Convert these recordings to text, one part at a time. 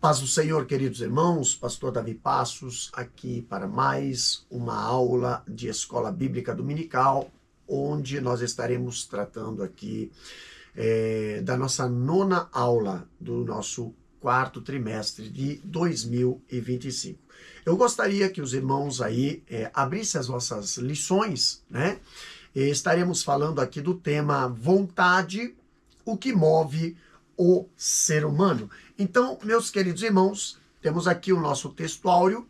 Paz do Senhor, queridos irmãos, pastor Davi Passos, aqui para mais uma aula de Escola Bíblica Dominical, onde nós estaremos tratando aqui da nossa nona aula do nosso quarto trimestre de 2025. Eu gostaria que os irmãos aí abrissem as vossas lições, né? Estaremos falando aqui do tema vontade, o que move o ser humano. Então, meus queridos irmãos, temos aqui o nosso textuário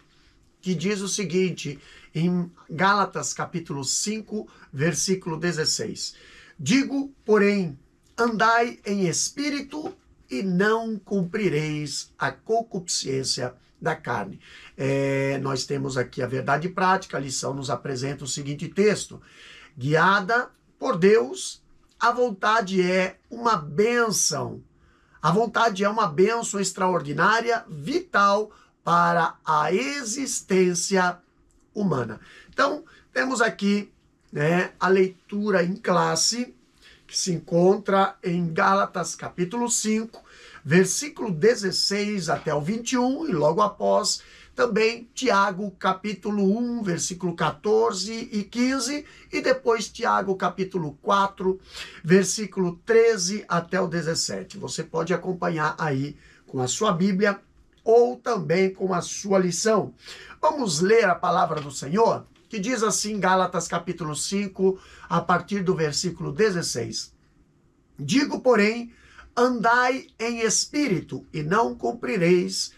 que diz o seguinte, em Gálatas capítulo 5, versículo 16. Digo, porém, andai em espírito e não cumprireis a concupiscência da carne. Nós temos aqui a verdade prática, a lição nos apresenta o seguinte texto. Guiada por Deus, a vontade é uma bênção. A vontade é uma bênção extraordinária, vital para a existência humana. Então, temos aqui a leitura em classe, que se encontra em Gálatas capítulo 5, versículo 16 até o 21, e logo após também Tiago capítulo 1, versículo 14 e 15, e depois Tiago capítulo 4, versículo 13 até o 17. Você pode acompanhar aí com a sua Bíblia ou também com a sua lição. Vamos ler a palavra do Senhor, que diz assim, Gálatas capítulo 5, a partir do versículo 16. Digo, porém, andai em espírito e não cumprireis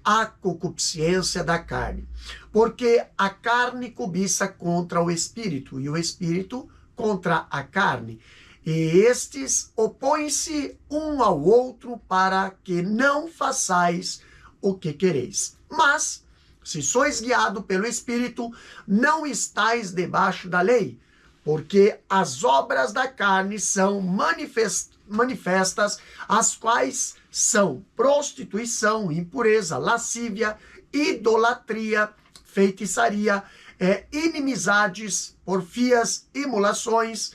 a concupiscência da carne, porque a carne cobiça contra o espírito e o espírito contra a carne, e estes opõem-se um ao outro para que não façais o que quereis. Mas, se sois guiado pelo espírito, não estáis debaixo da lei, porque as obras da carne são manifestas, as quais são prostituição, impureza, lascívia, idolatria, feitiçaria, inimizades, porfias, imulações,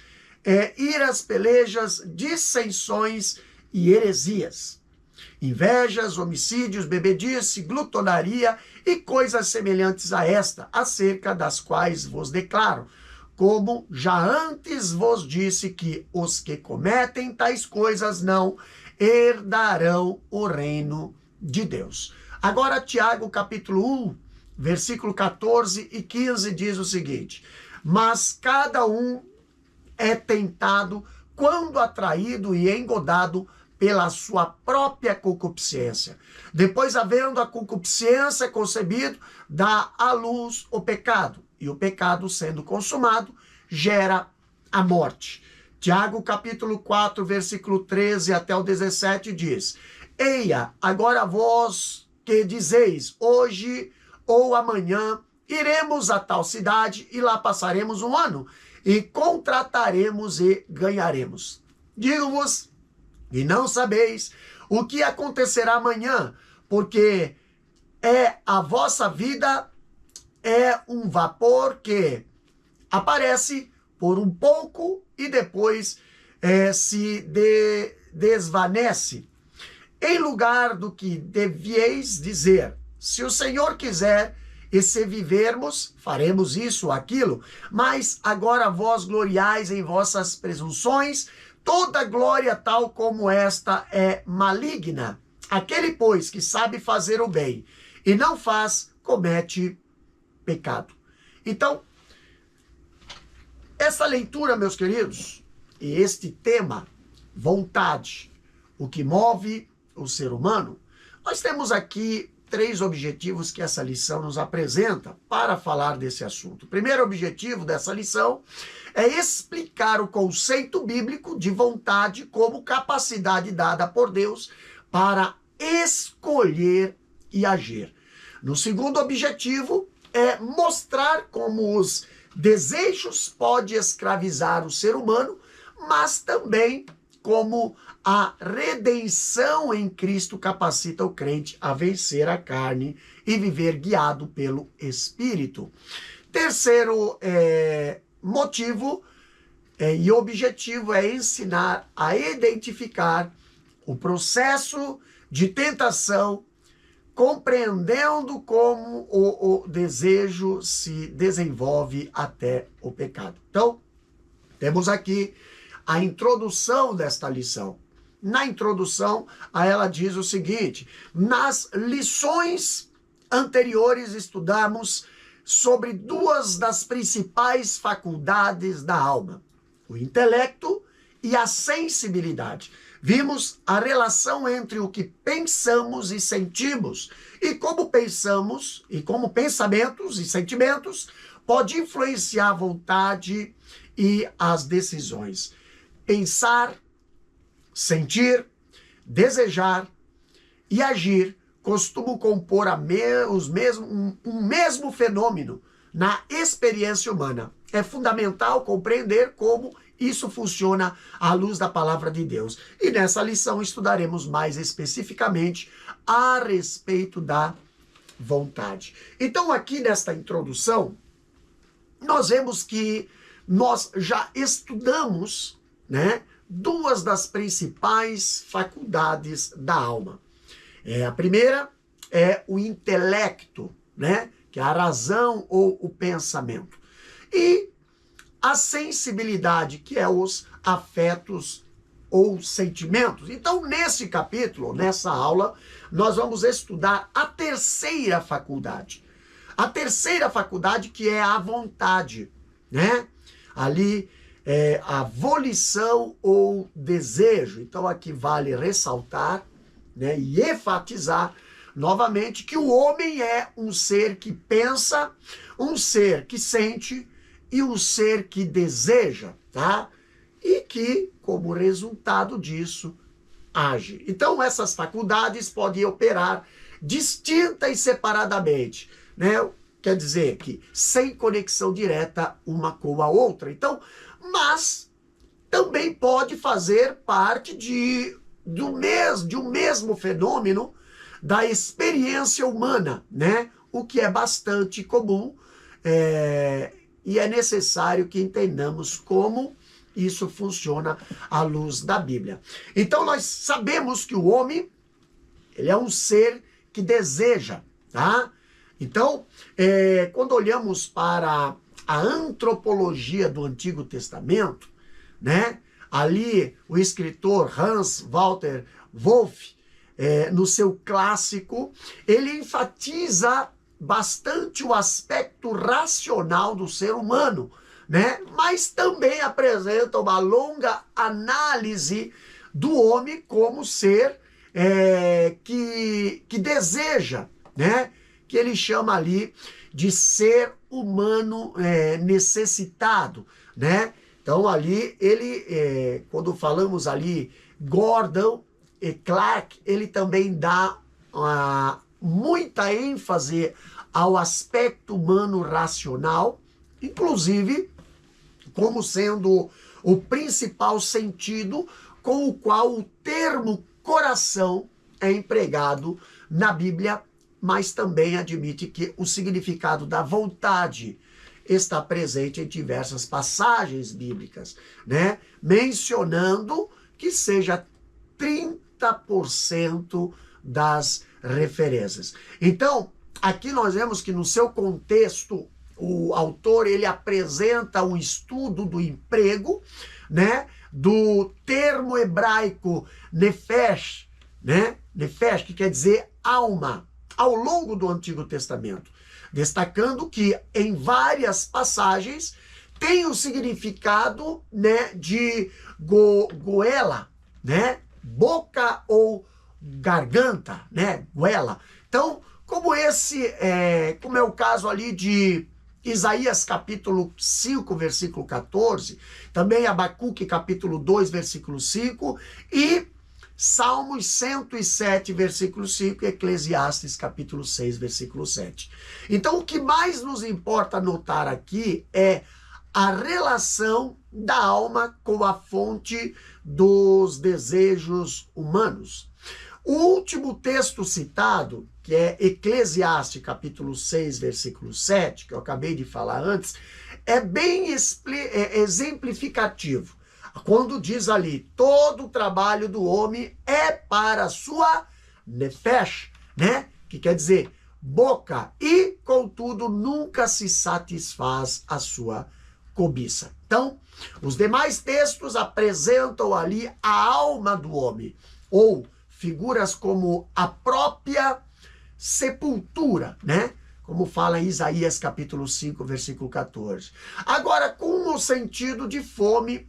iras, pelejas, dissensões e heresias, invejas, homicídios, bebedice, glutonaria e coisas semelhantes a esta, acerca das quais vos declaro, como já antes vos disse que os que cometem tais coisas não herdarão o reino de Deus. Agora, Tiago, capítulo 1, versículo 14 e 15 diz o seguinte, mas cada um é tentado quando atraído e engodado pela sua própria concupiscência. Depois, havendo a concupiscência concebido, dá à luz o pecado. E o pecado, sendo consumado, gera a morte. Tiago, capítulo 4, versículo 13 até o 17 diz, eia, agora vós que dizeis, hoje ou amanhã iremos a tal cidade e lá passaremos um ano e contrataremos e ganharemos. Digo-vos, e não sabeis o que acontecerá amanhã, porque a vossa vida é um vapor que aparece por um pouco e depois se desvanece. Em lugar do que devieis dizer, se o Senhor quiser e se vivermos, faremos isso ou aquilo, mas agora vós gloriais em vossas presunções, toda glória tal como esta é maligna. Aquele, pois, que sabe fazer o bem e não faz, comete pecado. Então, essa leitura, meus queridos, e este tema, vontade, o que move o ser humano, nós temos aqui 3 objetivos que essa lição nos apresenta para falar desse assunto. O primeiro objetivo dessa lição é explicar o conceito bíblico de vontade como capacidade dada por Deus para escolher e agir. No segundo objetivo, é mostrar como os desejos podem escravizar o ser humano, mas também como a redenção em Cristo capacita o crente a vencer a carne e viver guiado pelo Espírito. Terceiro motivo e objetivo é ensinar a identificar o processo de tentação compreendendo como o desejo se desenvolve até o pecado. Então, temos aqui a introdução desta lição. Na introdução, ela diz o seguinte: nas lições anteriores estudamos sobre duas das principais faculdades da alma, o intelecto e a sensibilidade. Vimos a relação entre o que pensamos e sentimos e como pensamos e como pensamentos e sentimentos pode influenciar a vontade e as decisões. Pensar, sentir, desejar e agir costumam compor um mesmo fenômeno na experiência humana. É fundamental compreender como isso funciona à luz da palavra de Deus. E nessa lição estudaremos mais especificamente a respeito da vontade. Então, aqui nesta introdução, nós vemos que nós já estudamos, né, duas das principais faculdades da alma. A primeira é o intelecto, né, que é a razão ou o pensamento. E a sensibilidade, que é os afetos ou sentimentos. Então, nesse capítulo, nessa aula, nós vamos estudar a terceira faculdade. A terceira faculdade, que é a vontade, né? Ali é a volição ou desejo. Então, aqui vale ressaltar, né, e enfatizar novamente que o homem é um ser que pensa, um ser que sente e um ser que deseja, tá? E que, como resultado disso, age. Então, essas faculdades podem operar distinta e separadamente, né? Quer dizer que sem conexão direta uma com a outra. Então, mas também pode fazer parte de um mesmo fenômeno da experiência humana, né? O que é bastante comum e é necessário que entendamos como isso funciona à luz da Bíblia. Então, nós sabemos que o homem, ele é um ser que deseja, tá? Então, quando olhamos para a antropologia do Antigo Testamento, né? Ali, o escritor Hans Walter Wolff, no seu clássico, ele enfatiza bastante o aspecto racional do ser humano, né? Mas também apresenta uma longa análise do homem como ser que deseja, né? Que ele chama ali de ser humano necessitado, né? Então ali ele, quando falamos ali Gordon e Clark, ele também dá muita ênfase ao aspecto humano racional, inclusive como sendo o principal sentido com o qual o termo coração é empregado na Bíblia, mas também admite que o significado da vontade está presente em diversas passagens bíblicas, né? Mencionando que seja 30% das referências. Então, aqui nós vemos que no seu contexto, o autor ele apresenta um estudo do emprego, né, do termo hebraico nefesh, né? Nefesh, que quer dizer alma, ao longo do Antigo Testamento, destacando que em várias passagens tem o significado, né, de goela, né, boca ou garganta, né, goela. Então, como é o caso ali de Isaías capítulo 5, versículo 14, também Abacuque capítulo 2, versículo 5 e Salmos 107, versículo 5 e Eclesiastes capítulo 6, versículo 7. Então, o que mais nos importa notar aqui é a relação da alma com a fonte dos desejos humanos. O último texto citado, que é Eclesiastes capítulo 6, versículo 7, que eu acabei de falar antes, é bem exemplificativo. Quando diz ali, todo o trabalho do homem é para a sua nefesh, né? que quer dizer boca, e, contudo, nunca se satisfaz a sua cobiça. Então, os demais textos apresentam ali a alma do homem, ou figuras como a própria sepultura, né? Como fala em Isaías capítulo 5, versículo 14. Agora, com o sentido de fome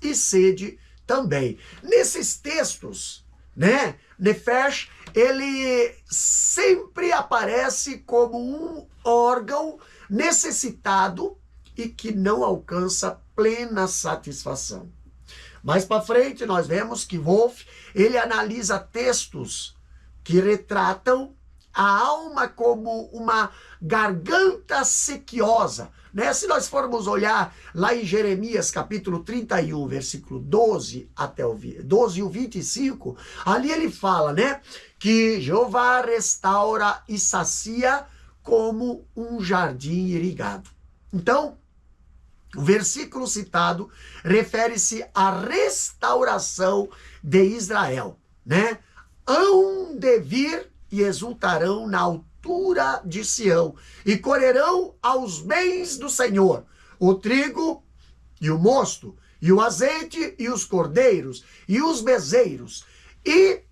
e sede também. Nesses textos, né, Nefesh, ele sempre aparece como um órgão necessitado e que não alcança plena satisfação. Mais para frente, nós vemos que Wolff, ele analisa textos que retratam a alma como uma garganta sequiosa, né? Se nós formos olhar lá em Jeremias capítulo 31, versículo 12 até o 12 e o 25, ali ele fala, né, que Jeová restaura e sacia como um jardim irrigado. Então, o versículo citado refere-se à restauração de Israel, né? Hão de vir e exultarão na altura de Sião, e correrão aos bens do Senhor, o trigo e o mosto, e o azeite e os cordeiros, e os bezeiros, e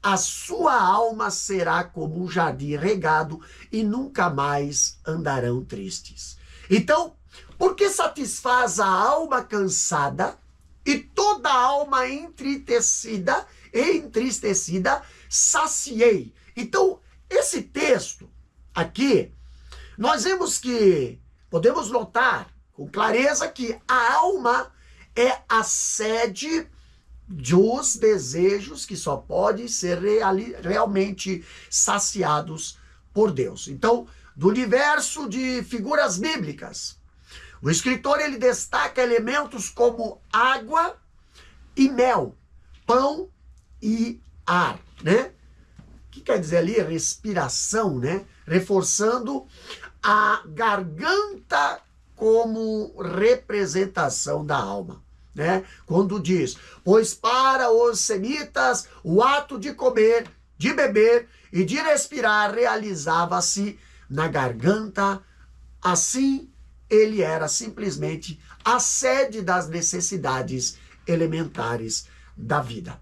a sua alma será como um jardim regado, e nunca mais andarão tristes. Então, porque satisfaz a alma cansada, e toda a alma entristecida, saciei. Então, esse texto aqui, nós vemos que, podemos notar com clareza que a alma é a sede dos desejos que só podem ser realmente saciados por Deus. Então, do universo de figuras bíblicas, o escritor ele destaca elementos como água e mel, pão e ar, né? O que quer dizer ali? Respiração, né? Reforçando a garganta como representação da alma, né? Quando diz, pois para os semitas o ato de comer, de beber e de respirar realizava-se na garganta, assim ele era simplesmente a sede das necessidades elementares da vida.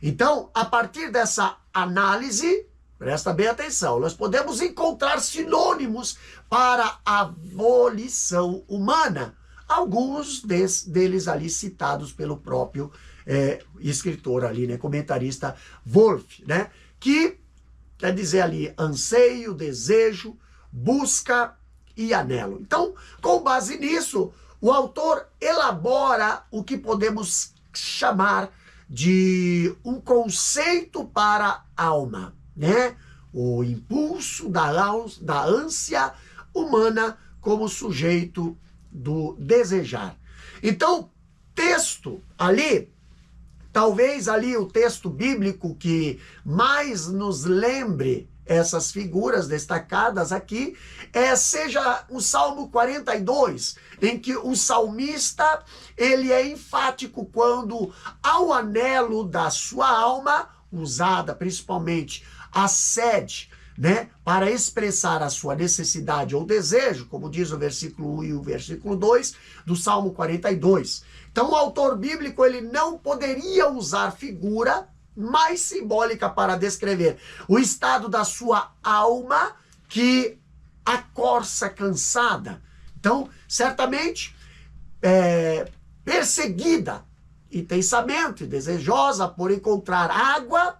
Então, a partir dessa análise, presta bem atenção, nós podemos encontrar sinônimos para a volição humana, alguns deles ali citados pelo próprio escritor ali, né, comentarista Wolff, né, que quer dizer ali anseio, desejo, busca e anelo. Então, com base nisso, o autor elabora o que podemos chamar de um conceito para a alma, né? O impulso da ânsia humana como sujeito do desejar. Então, texto ali, talvez ali o texto bíblico que mais nos lembre essas figuras destacadas aqui, seja o Salmo 42, em que o salmista, ele é enfático quando, ao anelo da sua alma, usada principalmente a sede, né, para expressar a sua necessidade ou desejo, como diz o versículo 1 e o versículo 2 do Salmo 42. Então, o autor bíblico, ele não poderia usar figura mais simbólica para descrever o estado da sua alma que a corça cansada. Então, certamente, perseguida intensamente e desejosa por encontrar água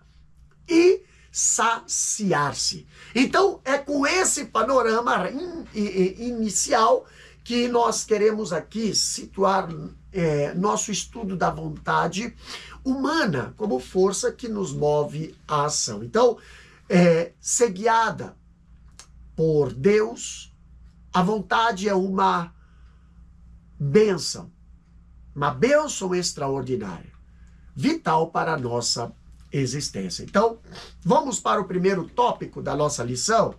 e saciar-se. Então, é com esse panorama inicial que nós queremos aqui situar nosso estudo da vontade humana como força que nos move à ação. Então, ser guiada por Deus, a vontade é uma bênção extraordinária, vital para a nossa existência. Então, vamos para o primeiro tópico da nossa lição,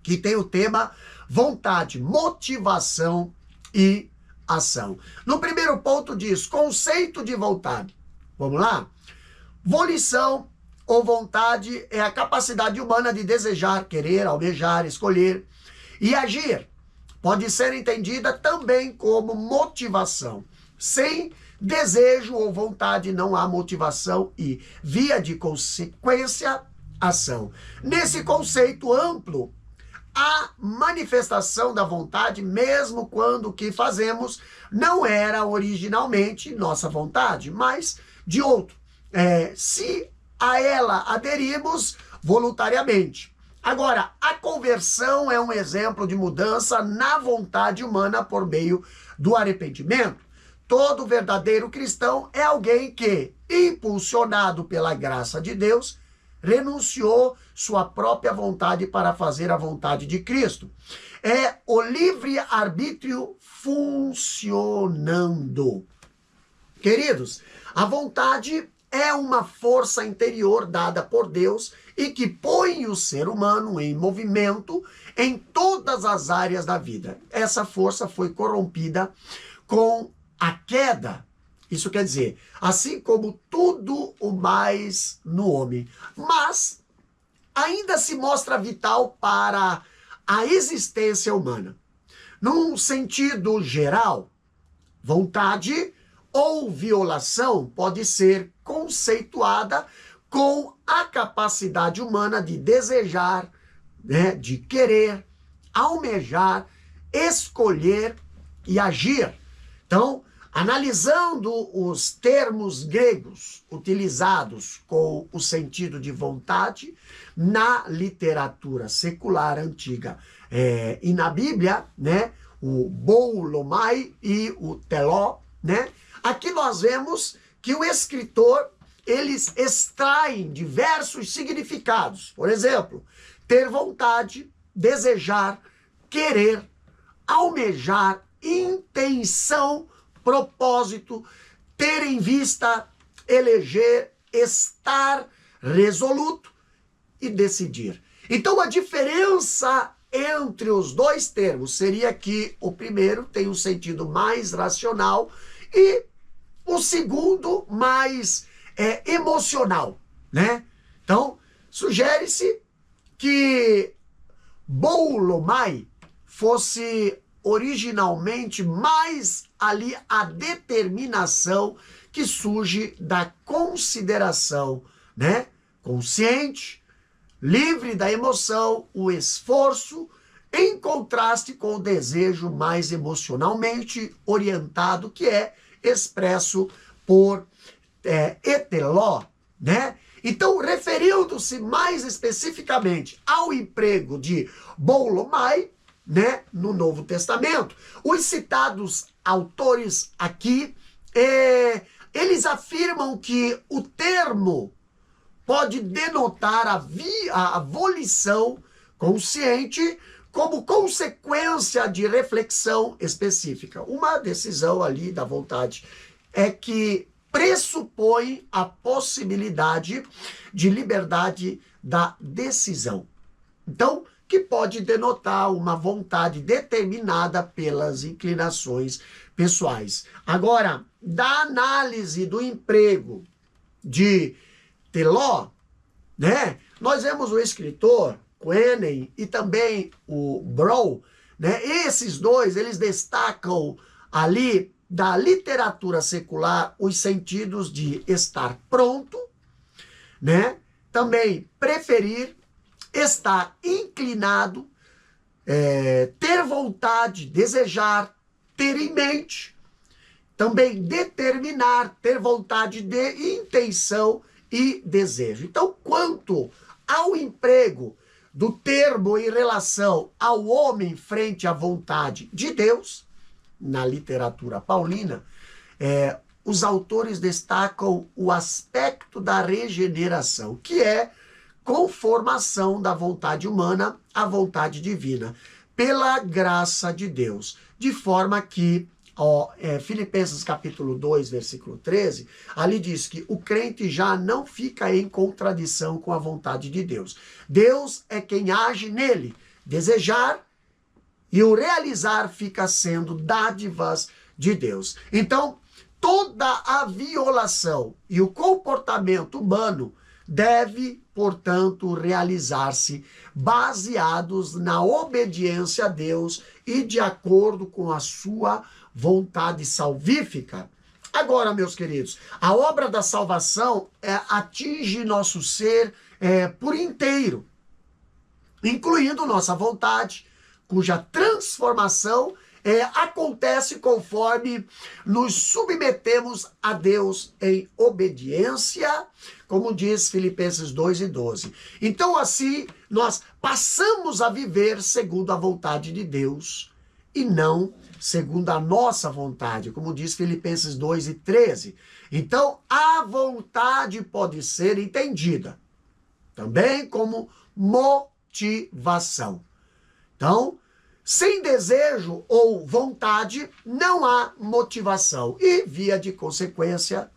que tem o tema vontade, motivação e ação. No primeiro ponto diz conceito de vontade. Vamos lá? Volição ou vontade é a capacidade humana de desejar, querer, almejar, escolher e agir. Pode ser entendida também como motivação. Sem desejo ou vontade não há motivação e, via de consequência, ação. Nesse conceito amplo, a manifestação da vontade, mesmo quando o que fazemos não era originalmente nossa vontade, mas de outro. Se a ela aderimos voluntariamente. Agora, a conversão é um exemplo de mudança na vontade humana por meio do arrependimento. Todo verdadeiro cristão é alguém que, impulsionado pela graça de Deus, renunciou sua própria vontade para fazer a vontade de Cristo. É o livre-arbítrio funcionando. Queridos, a vontade é uma força interior dada por Deus e que põe o ser humano em movimento em todas as áreas da vida. Essa força foi corrompida com a queda. Isso quer dizer, assim como tudo o mais no homem. Mas ainda se mostra vital para a existência humana. Num sentido geral, vontade ou violação pode ser conceituada com a capacidade humana de desejar, de querer, almejar, escolher e agir. Então, analisando os termos gregos utilizados com o sentido de vontade na literatura secular antiga e na Bíblia, o boulomai e o teló, aqui nós vemos que o escritor, eles extraem diversos significados. Por exemplo, ter vontade, desejar, querer, almejar, intenção, propósito, ter em vista, eleger, estar resoluto e decidir. Então a diferença entre os dois termos seria que o primeiro tem um sentido mais racional e o segundo mais emocional, Então, sugere-se que boulomai fosse originalmente mais ali a determinação que surge da consideração, consciente, livre da emoção, o esforço, em contraste com o desejo mais emocionalmente orientado, que é expresso por eteló, Então, referindo-se mais especificamente ao emprego de boulomai, no Novo Testamento, os citados autores aqui, eles afirmam que o termo pode denotar a volição consciente como consequência de reflexão específica. Uma decisão ali da vontade é que pressupõe a possibilidade de liberdade da decisão. Então, que pode denotar uma vontade determinada pelas inclinações pessoais. Agora, da análise do emprego de teló, nós vemos o escritor Quenen e também o Brown, esses dois, eles destacam ali da literatura secular os sentidos de estar pronto, também preferir, estar inclinado, ter vontade, desejar, ter em mente, também determinar, ter vontade de intenção e desejo. Então, quanto ao emprego do termo em relação ao homem frente à vontade de Deus, na literatura paulina, os autores destacam o aspecto da regeneração, que é conformação da vontade humana à vontade divina, pela graça de Deus, de forma que, Filipenses capítulo 2, versículo 13, ali diz que o crente já não fica em contradição com a vontade de Deus. Deus é quem age nele, desejar e o realizar fica sendo dádivas de Deus. Então, toda a violação e o comportamento humano deve, portanto, realizar-se baseados na obediência a Deus e de acordo com a sua vontade salvífica. Agora, meus queridos, a obra da salvação atinge nosso ser por inteiro, incluindo nossa vontade, cuja transformação acontece conforme nos submetemos a Deus em obediência, como diz Filipenses 2:12. Então, assim, nós passamos a viver segundo a vontade de Deus e não segundo a nossa vontade, como diz Filipenses 2:13. Então, a vontade pode ser entendida também como motivação. Então, sem desejo ou vontade, não há motivação e, via de consequência,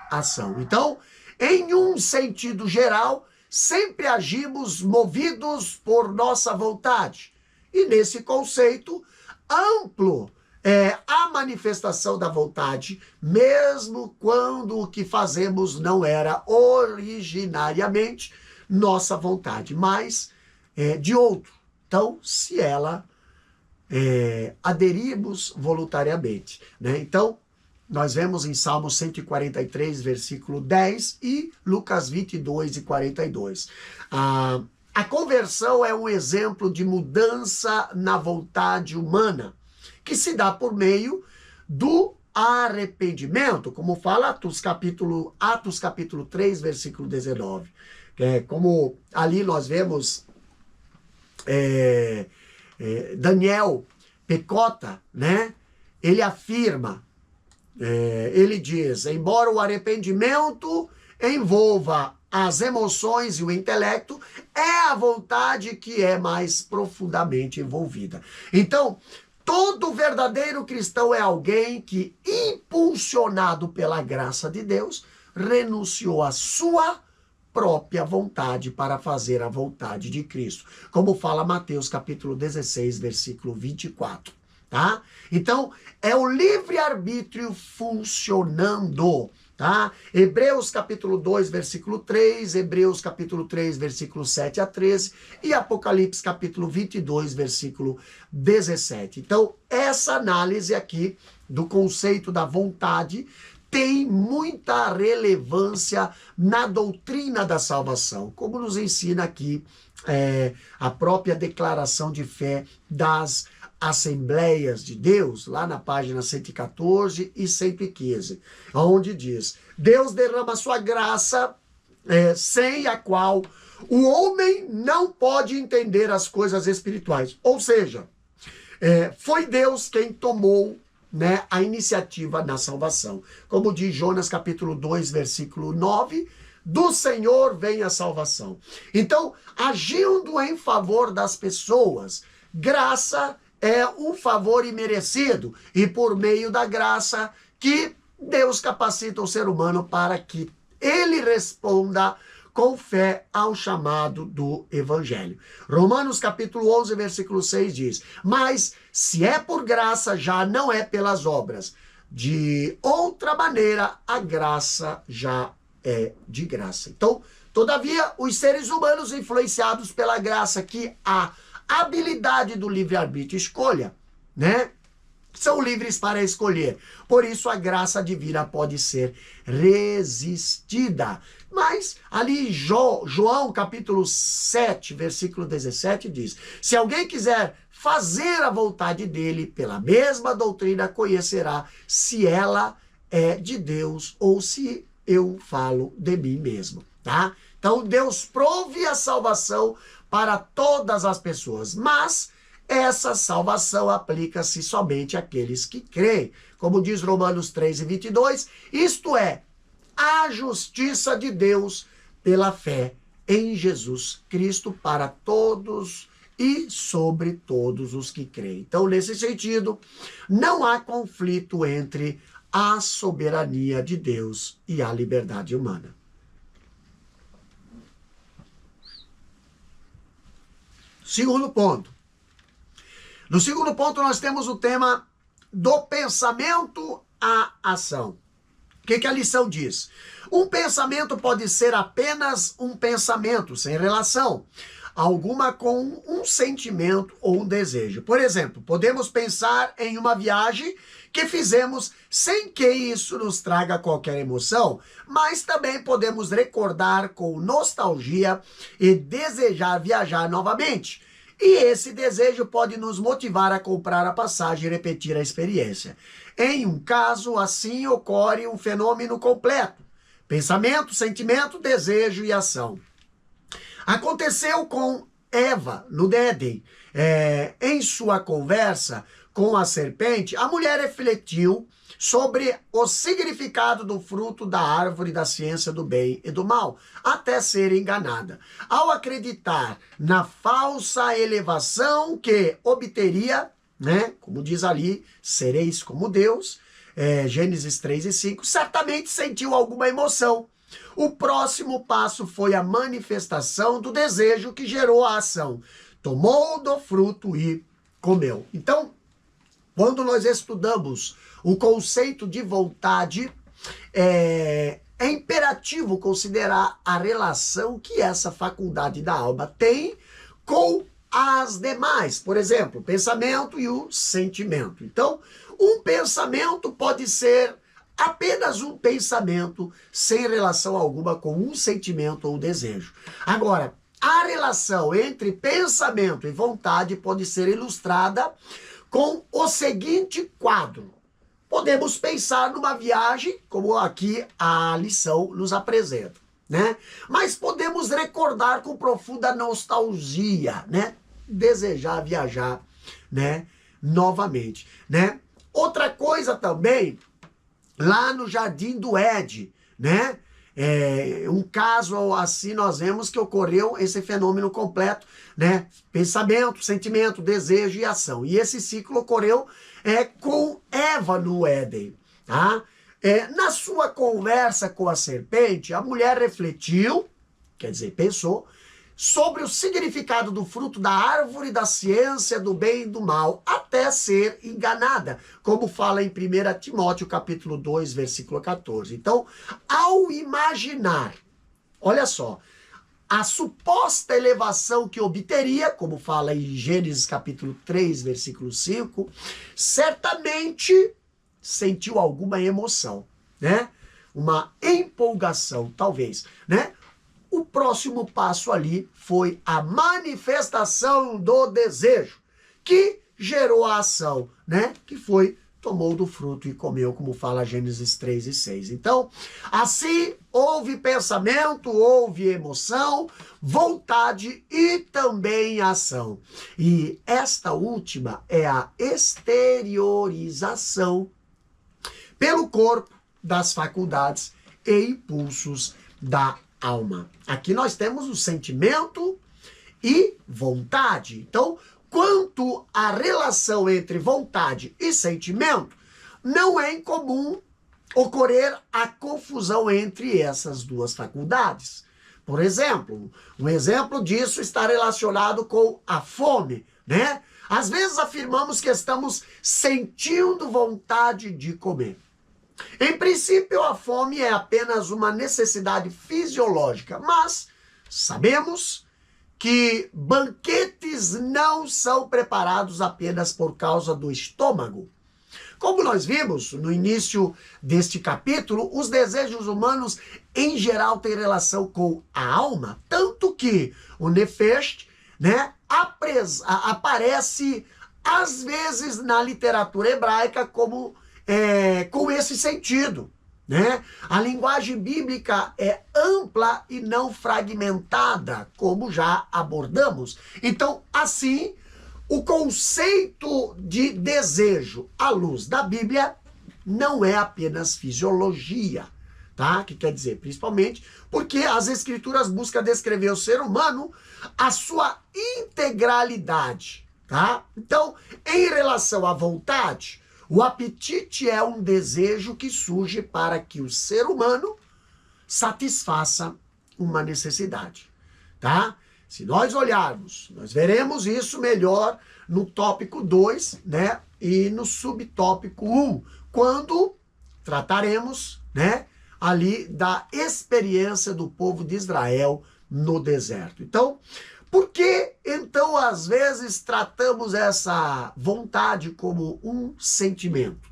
ação. Então, em um sentido geral, sempre agimos movidos por nossa vontade. E nesse conceito amplo, a manifestação da vontade, mesmo quando o que fazemos não era originariamente nossa vontade, mas de outro. Então, se ela aderimos voluntariamente, né? Então, nós vemos em Salmo 143, versículo 10 e Lucas 22:42. A conversão é um exemplo de mudança na vontade humana, que se dá por meio do arrependimento, como fala Atos capítulo 3, versículo 19. Como ali nós vemos Daniel Pecota, né? Ele afirma, ele diz, embora o arrependimento envolva as emoções e o intelecto, é a vontade que é mais profundamente envolvida. Então, todo verdadeiro cristão é alguém que, impulsionado pela graça de Deus, renunciou à sua própria vontade para fazer a vontade de Cristo, como fala Mateus capítulo 16, versículo 24, tá? Então, é o livre-arbítrio funcionando, tá? Hebreus capítulo 2, versículo 3, Hebreus capítulo 3, versículo 7 a 13 e Apocalipse capítulo 22, versículo 17. Então, essa análise aqui do conceito da vontade tem muita relevância na doutrina da salvação, como nos ensina aqui a própria declaração de fé das Assembleias de Deus, lá na página 114 e 115, onde diz: Deus derrama sua graça, sem a qual o homem não pode entender as coisas espirituais. Ou seja, foi Deus quem tomou, né, a iniciativa na salvação. Como diz Jonas capítulo 2, versículo 9, do Senhor vem a salvação. Então, agindo em favor das pessoas, graça é um favor imerecido e por meio da graça que Deus capacita o ser humano para que ele responda com fé ao chamado do Evangelho. Romanos capítulo 11, versículo 6 diz: mas se é por graça, já não é pelas obras. De outra maneira, a graça já é de graça. Então, todavia, os seres humanos influenciados pela graça, que a habilidade do livre-arbítrio escolha, né? São livres para escolher. Por isso, a graça divina pode ser resistida. Mas ali João capítulo 7, versículo 17 diz: se alguém quiser fazer a vontade dele, pela mesma doutrina conhecerá se ela é de Deus ou se eu falo de mim mesmo, tá? Então Deus prove a salvação para todas as pessoas, mas essa salvação aplica-se somente àqueles que creem. Como diz Romanos 3:22, isto é, a justiça de Deus pela fé em Jesus Cristo para todos e sobre todos os que creem. Então, nesse sentido, não há conflito entre a soberania de Deus e a liberdade humana. Segundo ponto. No segundo ponto, nós temos o tema do pensamento à ação. O que a lição diz? Um pensamento pode ser apenas um pensamento, sem relação alguma com um sentimento ou um desejo. Por exemplo, podemos pensar em uma viagem que fizemos sem que isso nos traga qualquer emoção, mas também podemos recordar com nostalgia e desejar viajar novamente. E esse desejo pode nos motivar a comprar a passagem e repetir a experiência. Em um caso, assim ocorre um fenômeno completo: pensamento, sentimento, desejo e ação. Aconteceu com Eva no Éden. Em sua conversa com a serpente, a mulher refletiu sobre o significado do fruto da árvore da ciência do bem e do mal, até ser enganada. Ao acreditar na falsa elevação que obteria, né, como diz ali, sereis como Deus, Gênesis 3:5, certamente sentiu alguma emoção. O próximo passo foi a manifestação do desejo que gerou a ação. Tomou do fruto e comeu. Então, quando nós estudamos o conceito de vontade, é imperativo considerar a relação que essa faculdade da alma tem com as demais. Por exemplo, o pensamento e o sentimento. Então, um pensamento pode ser apenas um pensamento sem relação alguma com um sentimento ou desejo. Agora, a relação entre pensamento e vontade pode ser ilustrada com o seguinte quadro. Podemos pensar numa viagem, como aqui a lição nos apresenta, né? Mas podemos recordar com profunda nostalgia, né? Desejar viajar, né? Novamente, né? Outra coisa também, lá no Jardim do Éden, né? Um caso assim nós vemos que ocorreu esse fenômeno completo, né? Pensamento, sentimento, desejo e ação. E esse ciclo ocorreu com Eva no Éden, tá? Na sua conversa com a serpente, a mulher refletiu, quer dizer, pensou, sobre o significado do fruto da árvore da ciência do bem e do mal, até ser enganada, como fala em 1 Timóteo capítulo 2, versículo 14. Então, ao imaginar, olha só, a suposta elevação que obteria, como fala em Gênesis capítulo 3, versículo 5, certamente sentiu alguma emoção, né? Uma empolgação, talvez, né? O próximo passo ali foi a manifestação do desejo, que gerou a ação, né? Que foi, tomou do fruto e comeu, como fala Gênesis 3 e 6. Então, assim, houve pensamento, houve emoção, vontade e também ação. E esta última é a exteriorização pelo corpo das faculdades e impulsos da alma. Aqui nós temos o sentimento e vontade. Então, quanto à relação entre vontade e sentimento, não é incomum ocorrer a confusão entre essas duas faculdades. Por exemplo, um exemplo disso está relacionado com a fome, né? Às vezes afirmamos que estamos sentindo vontade de comer. Em princípio, a fome é apenas uma necessidade fisiológica, mas sabemos que banquetes não são preparados apenas por causa do estômago. Como nós vimos no início deste capítulo, os desejos humanos em geral têm relação com a alma, tanto que o nefesh, né, aparece às vezes na literatura hebraica como com esse sentido, né? A linguagem bíblica é ampla e não fragmentada, como já abordamos. Então, assim, o conceito de desejo à luz da Bíblia não é apenas fisiologia, tá? Que quer dizer, principalmente, porque as Escrituras buscam descrever o ser humano a sua integralidade, tá? Então, em relação à vontade, o apetite é um desejo que surge para que o ser humano satisfaça uma necessidade, tá? Se nós olharmos, nós veremos isso melhor no tópico 2, né? E no subtópico 1, quando trataremos né, ali da experiência do povo de Israel no deserto. Então, por que então às vezes tratamos essa vontade como um sentimento?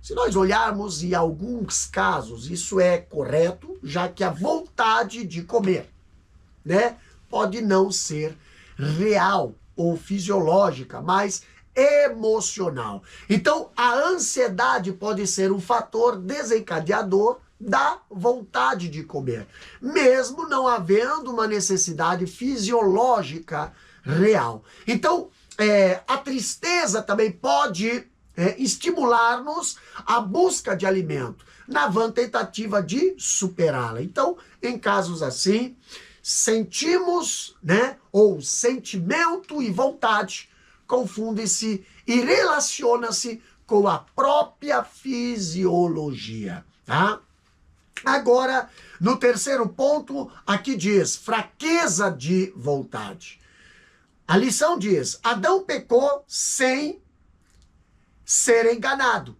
Se nós olharmos em alguns casos, isso é correto, já que a vontade de comer, né, pode não ser real ou fisiológica, mas emocional. Então, a ansiedade pode ser um fator desencadeador da vontade de comer, mesmo não havendo uma necessidade fisiológica real. Então, a tristeza também pode estimular-nos à busca de alimento, na vã tentativa de superá-la. Então, em casos assim, sentimos, né, ou sentimento e vontade confundem-se e relaciona-se com a própria fisiologia, tá? Agora, no terceiro ponto, aqui diz fraqueza de vontade. A lição diz: Adão pecou sem ser enganado.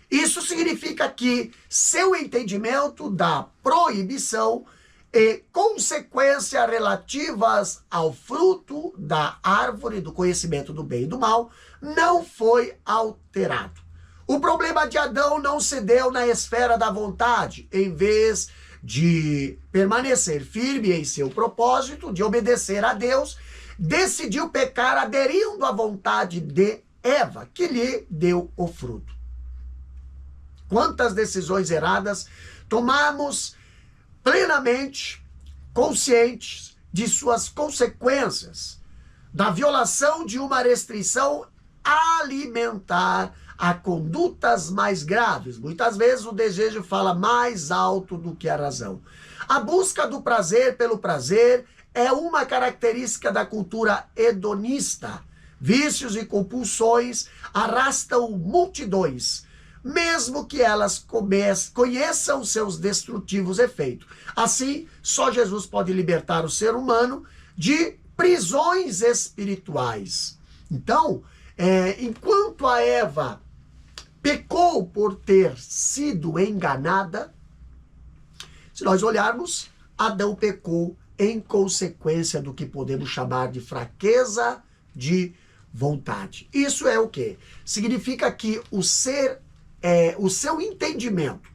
Isso significa que seu entendimento da proibição e consequências relativas ao fruto da árvore do conhecimento do bem e do mal não foi alterado. O problema de Adão não se deu na esfera da vontade. Em vez de permanecer firme em seu propósito de obedecer a Deus, decidiu pecar aderindo à vontade de Eva, que lhe deu o fruto. Quantas decisões erradas tomamos plenamente conscientes de suas consequências, da violação de uma restrição alimentar a condutas mais graves. Muitas vezes o desejo fala mais alto do que a razão. A busca do prazer pelo prazer é uma característica da cultura hedonista. Vícios e compulsões arrastam multidões, mesmo que elas conheçam seus destrutivos efeitos. Assim, só Jesus pode libertar o ser humano de prisões espirituais. Então, enquanto a Eva pecou por ter sido enganada, se nós olharmos, Adão pecou em consequência do que podemos chamar de fraqueza de vontade. Isso é o quê? Significa que o seu entendimento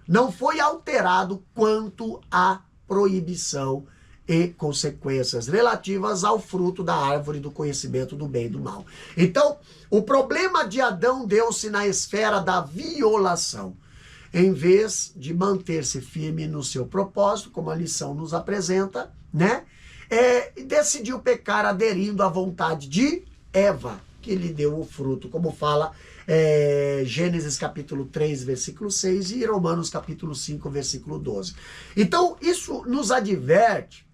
não foi alterado quanto à proibição e consequências relativas ao fruto da árvore do conhecimento do bem e do mal. Então, o problema de Adão deu-se na esfera da violação. Em vez de manter-se firme no seu propósito, como a lição nos apresenta, né? Decidiu pecar aderindo à vontade de Eva, que lhe deu o fruto, como fala Gênesis capítulo 3, versículo 6 e Romanos capítulo 5, versículo 12. Então, isso nos adverte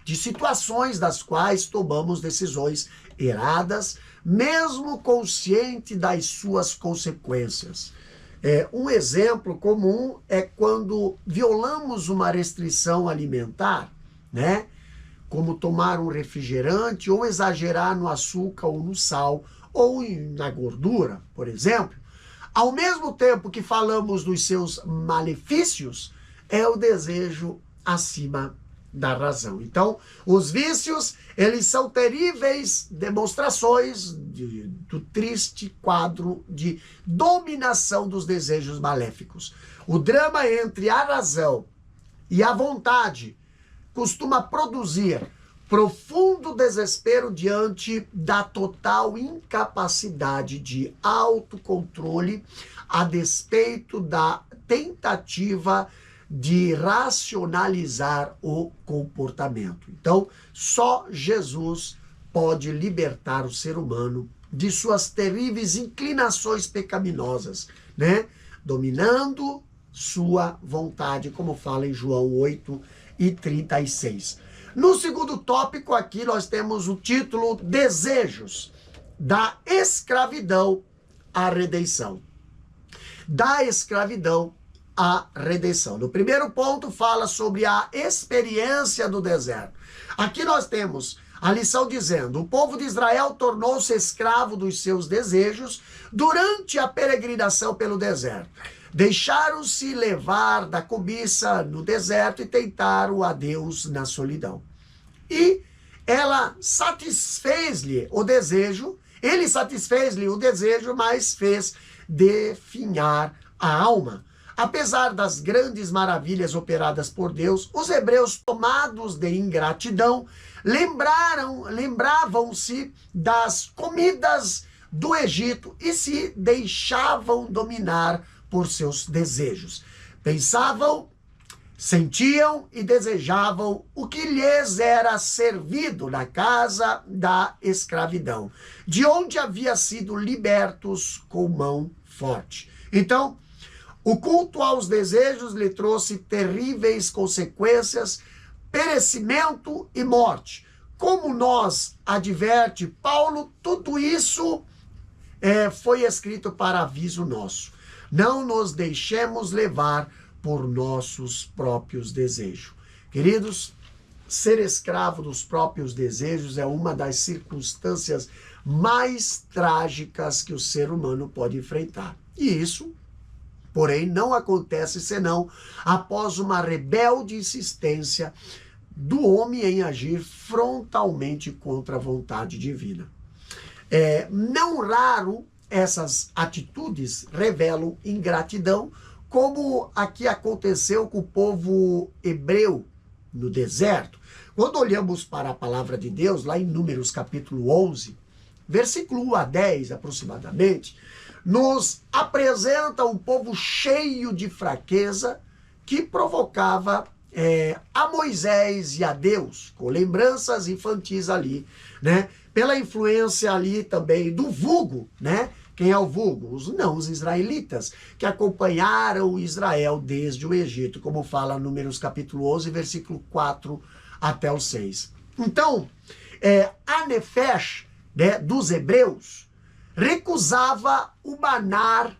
de situações das quais tomamos decisões erradas, mesmo consciente das suas consequências. Um exemplo comum é quando violamos uma restrição alimentar, né? Como tomar um refrigerante ou exagerar no açúcar ou no sal ou na gordura, por exemplo. Ao mesmo tempo que falamos dos seus malefícios, é o desejo acima da razão. Então, os vícios, eles são terríveis demonstrações do triste quadro de dominação dos desejos maléficos. O drama entre a razão e a vontade costuma produzir profundo desespero diante da total incapacidade de autocontrole a despeito da tentativa de racionalizar o comportamento. Então, só Jesus pode libertar o ser humano de suas terríveis inclinações pecaminosas, né? Dominando sua vontade, como fala em João 8:36. No segundo tópico aqui nós temos o título Desejos, da escravidão à redenção. Da escravidão à redenção. No primeiro ponto fala sobre a experiência do deserto. Aqui nós temos a lição dizendo: o povo de Israel tornou-se escravo dos seus desejos durante a peregrinação pelo deserto. Deixaram-se levar da cobiça no deserto e tentaram a Deus na solidão. E ela satisfez-lhe o desejo, ele satisfez-lhe o desejo, mas fez definhar a alma. Apesar das grandes maravilhas operadas por Deus, os hebreus, tomados de ingratidão, lembravam-se das comidas do Egito e se deixavam dominar por seus desejos. Pensavam, sentiam e desejavam o que lhes era servido na casa da escravidão, de onde havia sido libertos com mão forte. Então, o culto aos desejos lhe trouxe terríveis consequências, perecimento e morte. Como nos adverte Paulo, tudo isso foi escrito para aviso nosso. Não nos deixemos levar por nossos próprios desejos. Queridos, ser escravo dos próprios desejos é uma das circunstâncias mais trágicas que o ser humano pode enfrentar. E isso, porém, não acontece senão após uma rebelde insistência do homem em agir frontalmente contra a vontade divina. Não raro, essas atitudes revelam ingratidão, como aqui aconteceu com o povo hebreu no deserto. Quando olhamos para a palavra de Deus, lá em Números capítulo 11, versículo 1 a 10 aproximadamente, nos apresenta um povo cheio de fraqueza que provocava a Moisés e a Deus, com lembranças infantis ali, né? Pela influência ali também do vulgo, né? Quem é o vulgo? Os israelitas, que acompanharam Israel desde o Egito, como fala Números capítulo 11, versículo 4 até o 6. Então, a Nefesh, né, dos hebreus, recusava o maná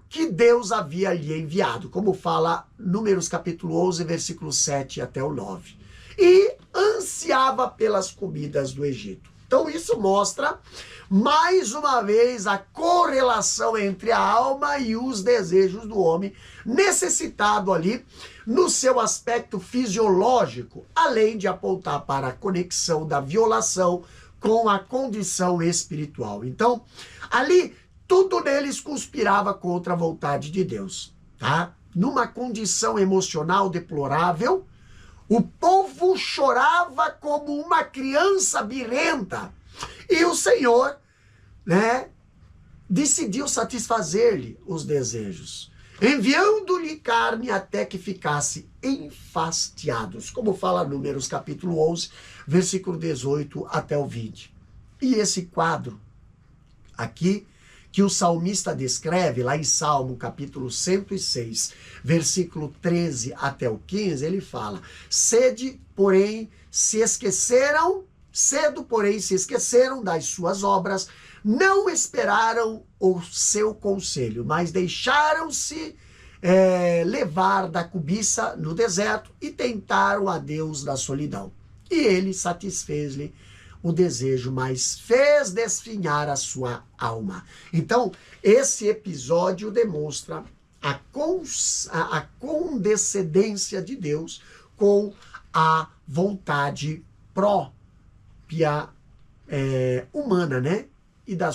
que Deus havia lhe enviado, como fala Números capítulo 11, versículo 7 até o 9. E ansiava pelas comidas do Egito. Então isso mostra, mais uma vez, a correlação entre a alma e os desejos do homem, necessitado ali no seu aspecto fisiológico, além de apontar para a conexão da violação com a condição espiritual. Então, ali, tudo neles conspirava contra a vontade de Deus, tá? Numa condição emocional deplorável, o povo chorava como uma criança birrenta. E o Senhor, né, decidiu satisfazer-lhe os desejos, enviando-lhe carne até que ficasse enfastiados, como fala Números capítulo 11, versículo 18 até o 20. E esse quadro aqui, que o salmista descreve lá em Salmo capítulo 106, versículo 13 até o 15, ele fala: cedo, porém, se esqueceram das suas obras, não esperaram o seu conselho, mas deixaram-se levar da cobiça no deserto e tentaram a Deus na solidão. E ele satisfez-lhe o desejo, mas fez desfinhar a sua alma. Então, esse episódio demonstra a condescendência de Deus com a vontade própria humana, né? E da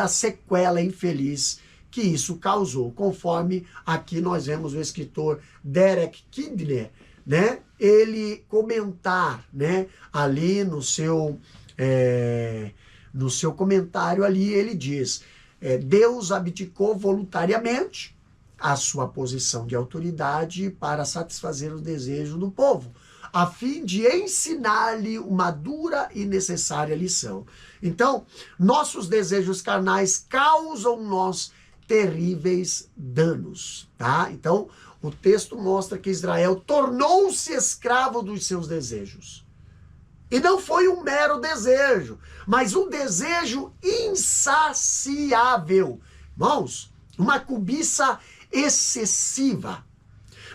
sequela infeliz que isso causou, conforme aqui nós vemos o escritor Derek Kidner, né? Ele comentar, né? Ali no seu comentário ali ele diz: Deus abdicou voluntariamente a sua posição de autoridade para satisfazer os desejos do povo, a fim de ensinar-lhe uma dura e necessária lição. Então, nossos desejos carnais causam-nos terríveis danos, tá? Então, o texto mostra que Israel tornou-se escravo dos seus desejos. E não foi um mero desejo, mas um desejo insaciável. Irmãos, uma cobiça excessiva.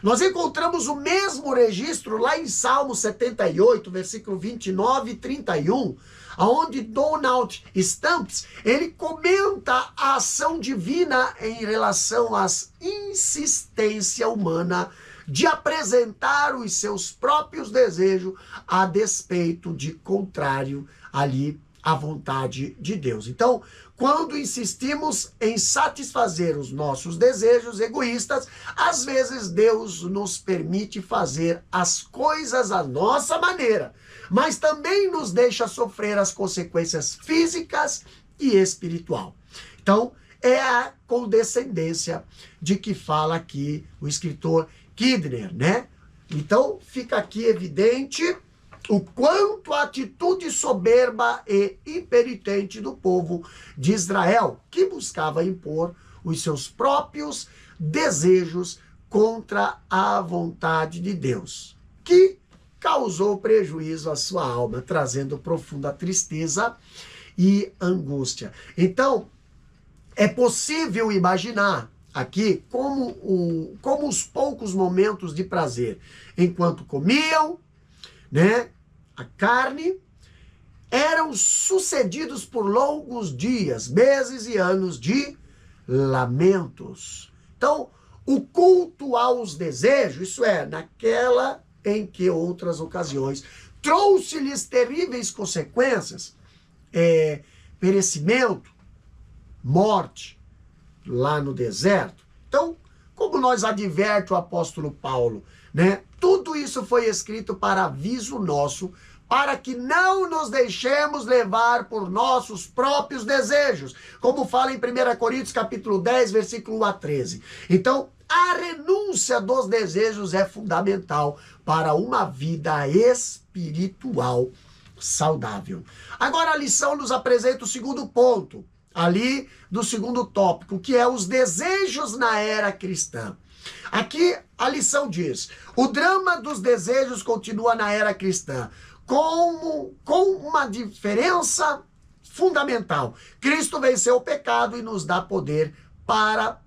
Nós encontramos o mesmo registro lá em Salmo 78, versículo 29 e 31, onde Donald Stamps, ele comenta a ação divina em relação à insistência humana de apresentar os seus próprios desejos a despeito de contrário ali à vontade de Deus. Então, quando insistimos em satisfazer os nossos desejos egoístas, às vezes Deus nos permite fazer as coisas à nossa maneira, mas também nos deixa sofrer as consequências físicas e espiritual. Então, é a condescendência de que fala aqui o escritor Kidner, né? Então, fica aqui evidente o quanto a atitude soberba e impenitente do povo de Israel, que buscava impor os seus próprios desejos contra a vontade de Deus, que causou prejuízo à sua alma, trazendo profunda tristeza e angústia. Então, é possível imaginar aqui como os poucos momentos de prazer, enquanto comiam, né, a carne, eram sucedidos por longos dias, meses e anos de lamentos. Então, o culto aos desejos, isso é, naquela em que outras ocasiões, trouxe-lhes terríveis consequências, perecimento, morte, lá no deserto. Então, como nós adverte o apóstolo Paulo, né? Tudo isso foi escrito para aviso nosso, para que não nos deixemos levar por nossos próprios desejos, como fala em 1 Coríntios capítulo 10, versículo 1 a 13. Então, a renúncia dos desejos é fundamental para uma vida espiritual saudável. Agora a lição nos apresenta o segundo ponto, ali do segundo tópico, que é os desejos na era cristã. Aqui a lição diz: o drama dos desejos continua na era cristã, com uma diferença fundamental. Cristo venceu o pecado e nos dá poder para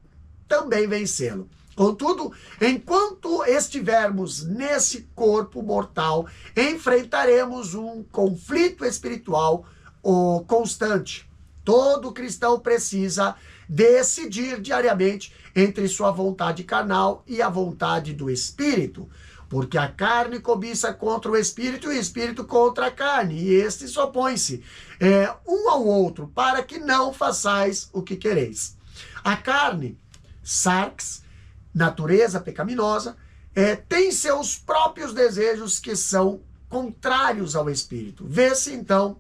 também vencê-lo. Contudo, enquanto estivermos nesse corpo mortal, enfrentaremos um conflito espiritual constante. Todo cristão precisa decidir diariamente entre sua vontade carnal e a vontade do Espírito, porque a carne cobiça contra o Espírito e o Espírito contra a carne, e estes opõem-se um ao outro, para que não façais o que quereis. A carne, sarx, natureza pecaminosa, tem seus próprios desejos que são contrários ao Espírito. Vê-se, então,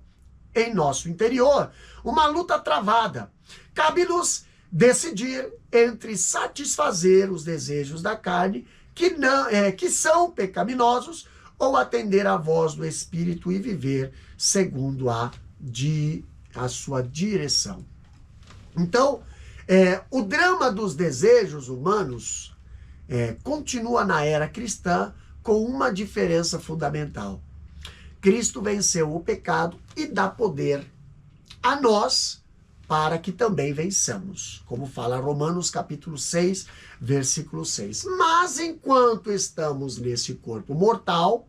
em nosso interior, uma luta travada. Cabe-nos decidir entre satisfazer os desejos da carne, que são pecaminosos, ou atender à voz do Espírito e viver segundo a sua direção. Então, o drama dos desejos humanos continua na era cristã com uma diferença fundamental. Cristo venceu o pecado e dá poder a nós para que também vençamos, como fala Romanos capítulo 6, versículo 6. Mas enquanto estamos nesse corpo mortal,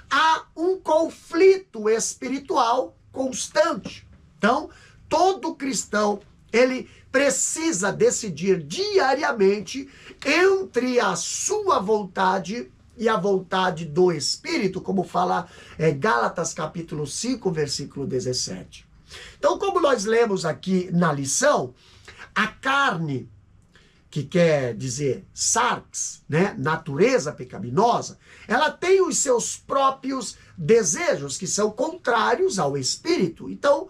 há um conflito espiritual constante. Então, todo cristão, ele precisa decidir diariamente entre a sua vontade e a vontade do Espírito, como fala Gálatas capítulo 5, versículo 17. Então, como nós lemos aqui na lição, a carne, que quer dizer sarx, né, natureza pecaminosa, ela tem os seus próprios desejos, que são contrários ao Espírito. Então,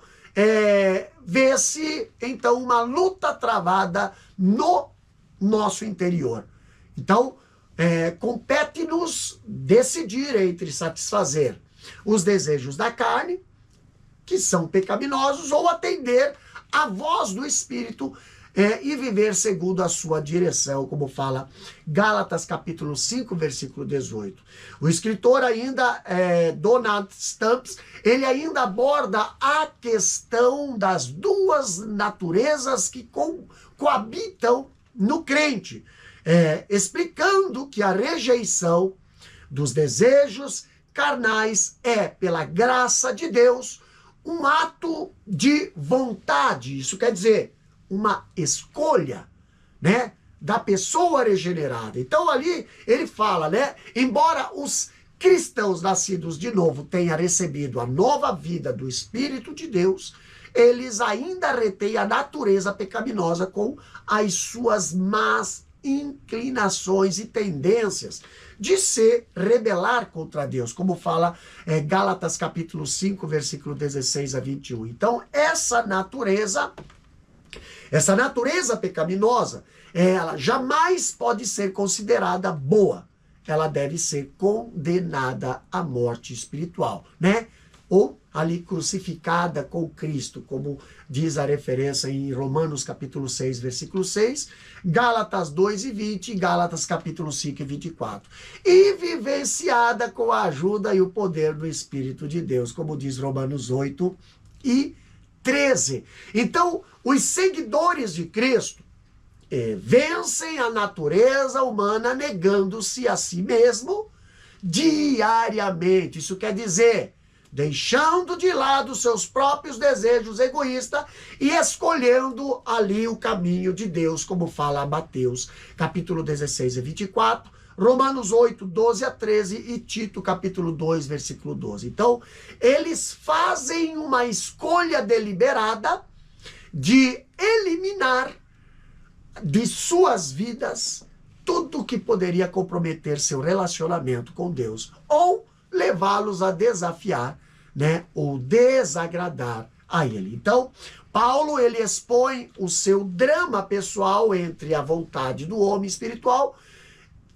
vê-se, então, uma luta travada no nosso interior. Então, compete-nos decidir entre satisfazer os desejos da carne, que são pecaminosos, ou atender à voz do Espírito e viver segundo a sua direção, como fala Gálatas capítulo 5, versículo 18. O escritor ainda, Donald Stamps, ele ainda aborda a questão das duas naturezas que coabitam no crente. explicando que a rejeição dos desejos carnais é, pela graça de Deus, um ato de vontade. Isso quer dizer, uma escolha, né, da pessoa regenerada. Então ali ele fala, né, embora os cristãos nascidos de novo tenham recebido a nova vida do Espírito de Deus, eles ainda retêm a natureza pecaminosa com as suas más inclinações e tendências de se rebelar contra Deus, como fala Gálatas capítulo 5, versículo 16 a 21. Então, essa natureza pecaminosa, ela jamais pode ser considerada boa. Ela deve ser condenada à morte espiritual, né? Ou ali crucificada com Cristo, como diz a referência em Romanos capítulo 6, versículo 6, Gálatas 2 e 20, Gálatas capítulo 5 e 24. E vivenciada com a ajuda e o poder do Espírito de Deus, como diz Romanos 8 e 13. Então, os seguidores de Cristo vencem a natureza humana negando-se a si mesmo diariamente. Isso quer dizer, deixando de lado seus próprios desejos egoístas e escolhendo ali o caminho de Deus, como fala Mateus, capítulo 16 e 24, Romanos 8, 12 a 13 e Tito, capítulo 2, versículo 12. Então, eles fazem uma escolha deliberada de eliminar de suas vidas tudo que poderia comprometer seu relacionamento com Deus ou levá-los a desafiar, né, ou desagradar a ele. Então, Paulo, ele expõe o seu drama pessoal entre a vontade do homem espiritual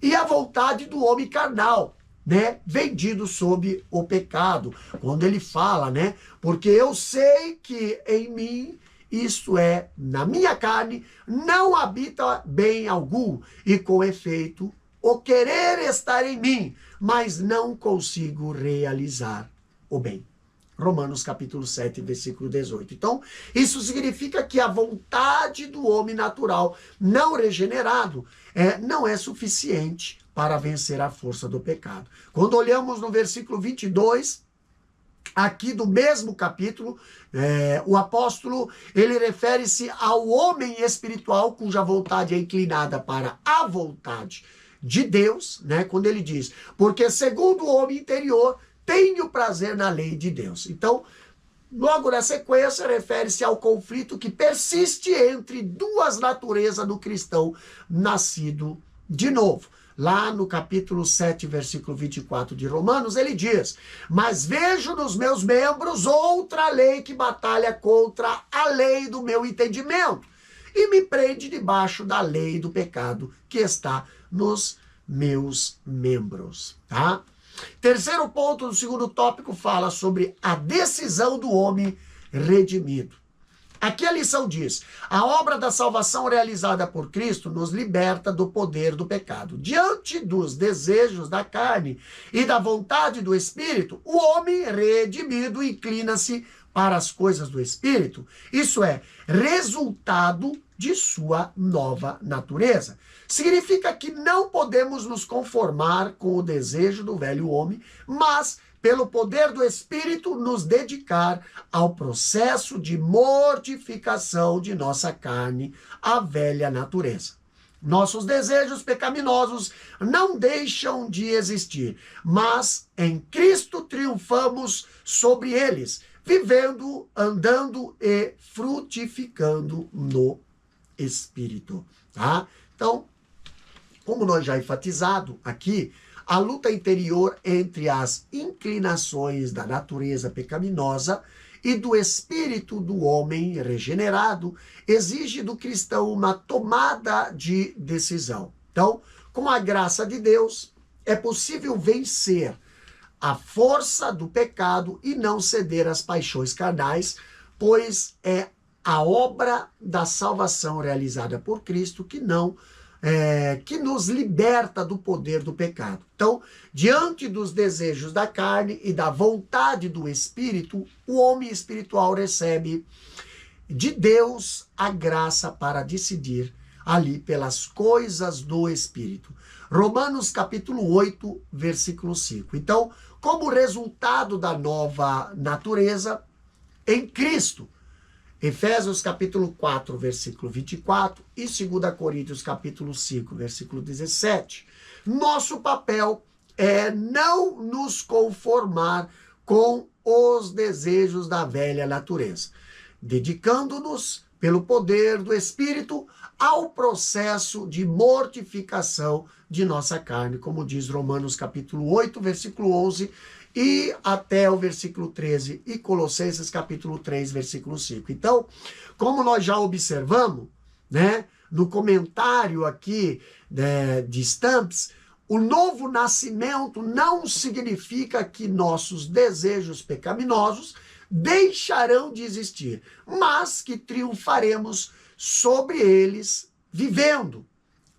e a vontade do homem carnal, né, vendido sob o pecado. Quando ele fala, né, porque eu sei que em mim, isto é, na minha carne, não habita bem algum, e com efeito, o querer estar em mim, mas não consigo realizar o bem. Romanos capítulo 7, versículo 18. Então, isso significa que a vontade do homem natural não regenerado não é suficiente para vencer a força do pecado. Quando olhamos no versículo 22, aqui do mesmo capítulo, o apóstolo, ele refere-se ao homem espiritual cuja vontade é inclinada para a vontade de Deus, né? Quando ele diz, porque segundo o homem interior, tenho prazer na lei de Deus. Então, logo na sequência, refere-se ao conflito que persiste entre duas naturezas do cristão nascido de novo. Lá no capítulo 7, versículo 24 de Romanos, ele diz, mas vejo nos meus membros outra lei que batalha contra a lei do meu entendimento e me prende debaixo da lei do pecado que está nos meus membros, tá? Terceiro ponto do segundo tópico fala sobre a decisão do homem redimido. Aqui a lição diz, a obra da salvação realizada por Cristo nos liberta do poder do pecado. Diante dos desejos da carne e da vontade do Espírito, o homem redimido inclina-se para as coisas do Espírito. Isso é, resultado de sua nova natureza. Significa que não podemos nos conformar com o desejo do velho homem, mas pelo poder do Espírito, nos dedicar ao processo de mortificação de nossa carne, a velha natureza. Nossos desejos pecaminosos não deixam de existir, mas em Cristo triunfamos sobre eles, vivendo, andando e frutificando no Espírito. Tá? Então, como nós já enfatizado aqui, a luta interior entre as inclinações da natureza pecaminosa e do espírito do homem regenerado exige do cristão uma tomada de decisão. Então, com a graça de Deus, é possível vencer a força do pecado e não ceder às paixões carnais, pois é a obra da salvação realizada por Cristo que nos liberta do poder do pecado. Então, diante dos desejos da carne e da vontade do Espírito, o homem espiritual recebe de Deus a graça para decidir ali pelas coisas do Espírito. Romanos capítulo 8, versículo 5. Então, como resultado da nova natureza em Cristo, Efésios capítulo 4, versículo 24 e 2 Coríntios capítulo 5, versículo 17, nosso papel é não nos conformar com os desejos da velha natureza, dedicando-nos, pelo poder do Espírito, ao processo de mortificação de nossa carne, como diz Romanos capítulo 8, versículo 11, e até o versículo 13, e Colossenses capítulo 3, versículo 5. Então, como nós já observamos, né, no comentário aqui de Stamps, o novo nascimento não significa que nossos desejos pecaminosos deixarão de existir, mas que triunfaremos sobre eles vivendo,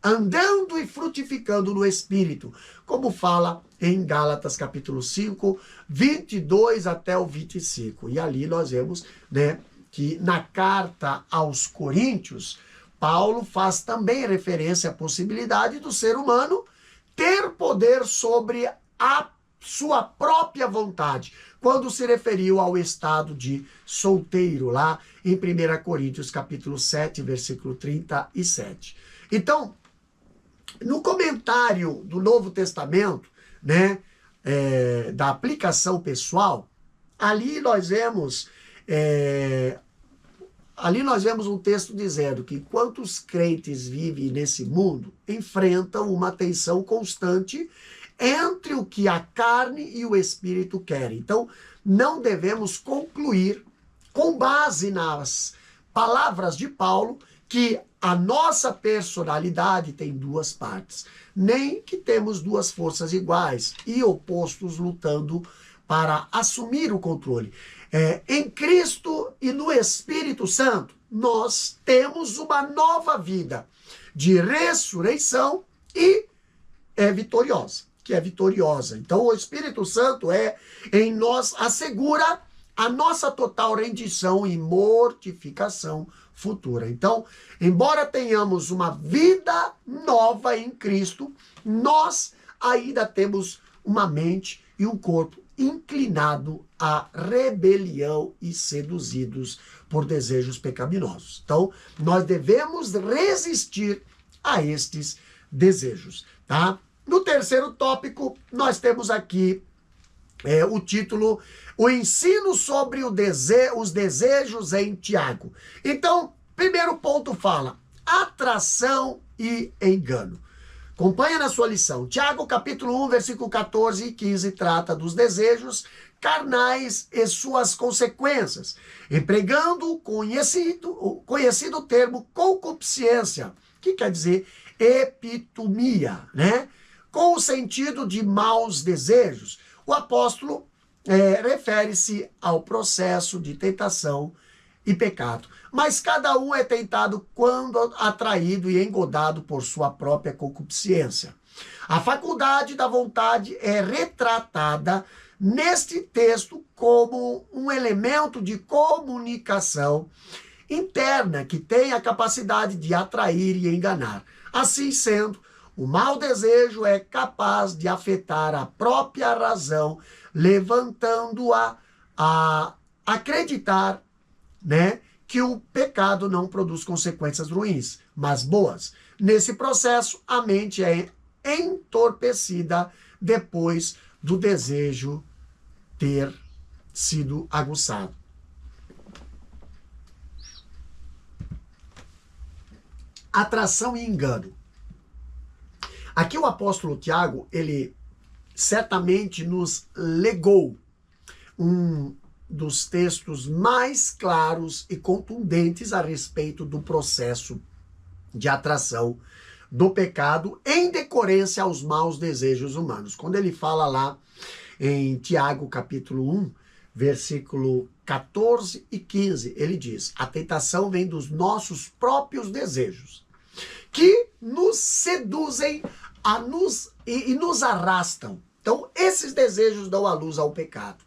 andando e frutificando no Espírito, como fala em Gálatas capítulo 5, 22 até o 25. E ali nós vemos, né, que na carta aos Coríntios, Paulo faz também referência à possibilidade do ser humano ter poder sobre a sua própria vontade, quando se referiu ao estado de solteiro, lá em 1 Coríntios capítulo 7, versículo 37. Então, no comentário do Novo Testamento, né, da aplicação pessoal, ali nós vemos um texto dizendo que enquanto os crentes vivem nesse mundo, enfrentam uma tensão constante entre o que a carne e o espírito querem. Então, não devemos concluir, com base nas palavras de Paulo, que a nossa personalidade tem duas partes, nem que temos duas forças iguais e opostos lutando para assumir o controle. Em Cristo e no Espírito Santo, nós temos uma nova vida de ressurreição e é vitoriosa. Então, o Espírito Santo em nós assegura a nossa total rendição e mortificação futura. Então, embora tenhamos uma vida nova em Cristo, nós ainda temos uma mente e um corpo inclinado à rebelião e seduzidos por desejos pecaminosos. Então, nós devemos resistir a estes desejos, tá? No terceiro tópico, nós temos aqui o título, o ensino sobre os desejos em Tiago. Então, primeiro ponto fala, atração e engano. Acompanha na sua lição. Tiago, capítulo 1, versículo 14 e 15, trata dos desejos carnais e suas consequências, empregando o conhecido termo concupiscência, que quer dizer epitomia, né? Com o sentido de maus desejos. O apóstolo refere-se ao processo de tentação e pecado. Mas cada um é tentado quando atraído e engodado por sua própria concupiscência. A faculdade da vontade é retratada neste texto como um elemento de comunicação interna que tem a capacidade de atrair e enganar. Assim sendo, o mau desejo é capaz de afetar a própria razão, levantando-a a acreditar, né, que o pecado não produz consequências ruins, mas boas. Nesse processo, a mente é entorpecida depois do desejo ter sido aguçado. Atração e engano. Aqui o apóstolo Tiago, ele certamente nos legou um dos textos mais claros e contundentes a respeito do processo de atração do pecado em decorrência aos maus desejos humanos. Quando ele fala lá em Tiago capítulo 1, versículo 14 e 15, ele diz, a tentação vem dos nossos próprios desejos, que nos seduzem e nos arrastam. Então, esses desejos dão a luz ao pecado,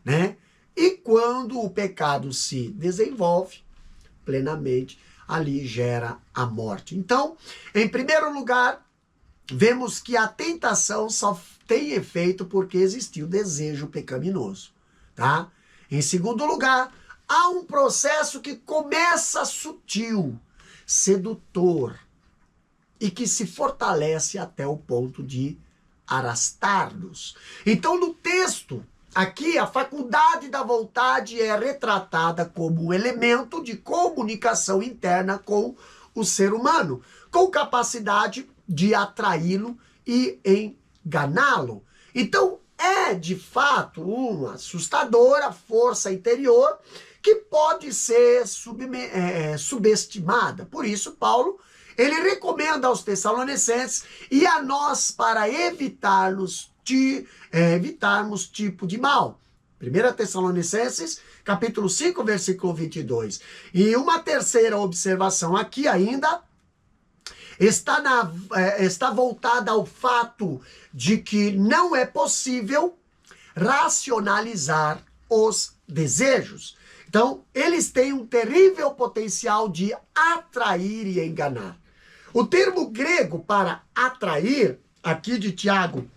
né? E quando o pecado se desenvolve plenamente, ali gera a morte. Então, em primeiro lugar, vemos que a tentação só tem efeito porque existiu desejo pecaminoso, tá? Em segundo lugar, há um processo que começa sutil, sedutor, e que se fortalece até o ponto de arrastar-nos. Então, no texto, aqui, a faculdade da vontade é retratada como um elemento de comunicação interna com o ser humano, com capacidade de atraí-lo e enganá-lo. Então, é de fato uma assustadora força interior que pode ser subestimada. Por isso, Paulo, ele recomenda aos Tessalonicenses e a nós para evitarmos tipo de mal. 1 Tessalonicenses, capítulo 5, versículo 22. E uma terceira observação aqui ainda está voltada ao fato de que não é possível racionalizar os desejos. Então, eles têm um terrível potencial de atrair e enganar. O termo grego para atrair, aqui de Tiago,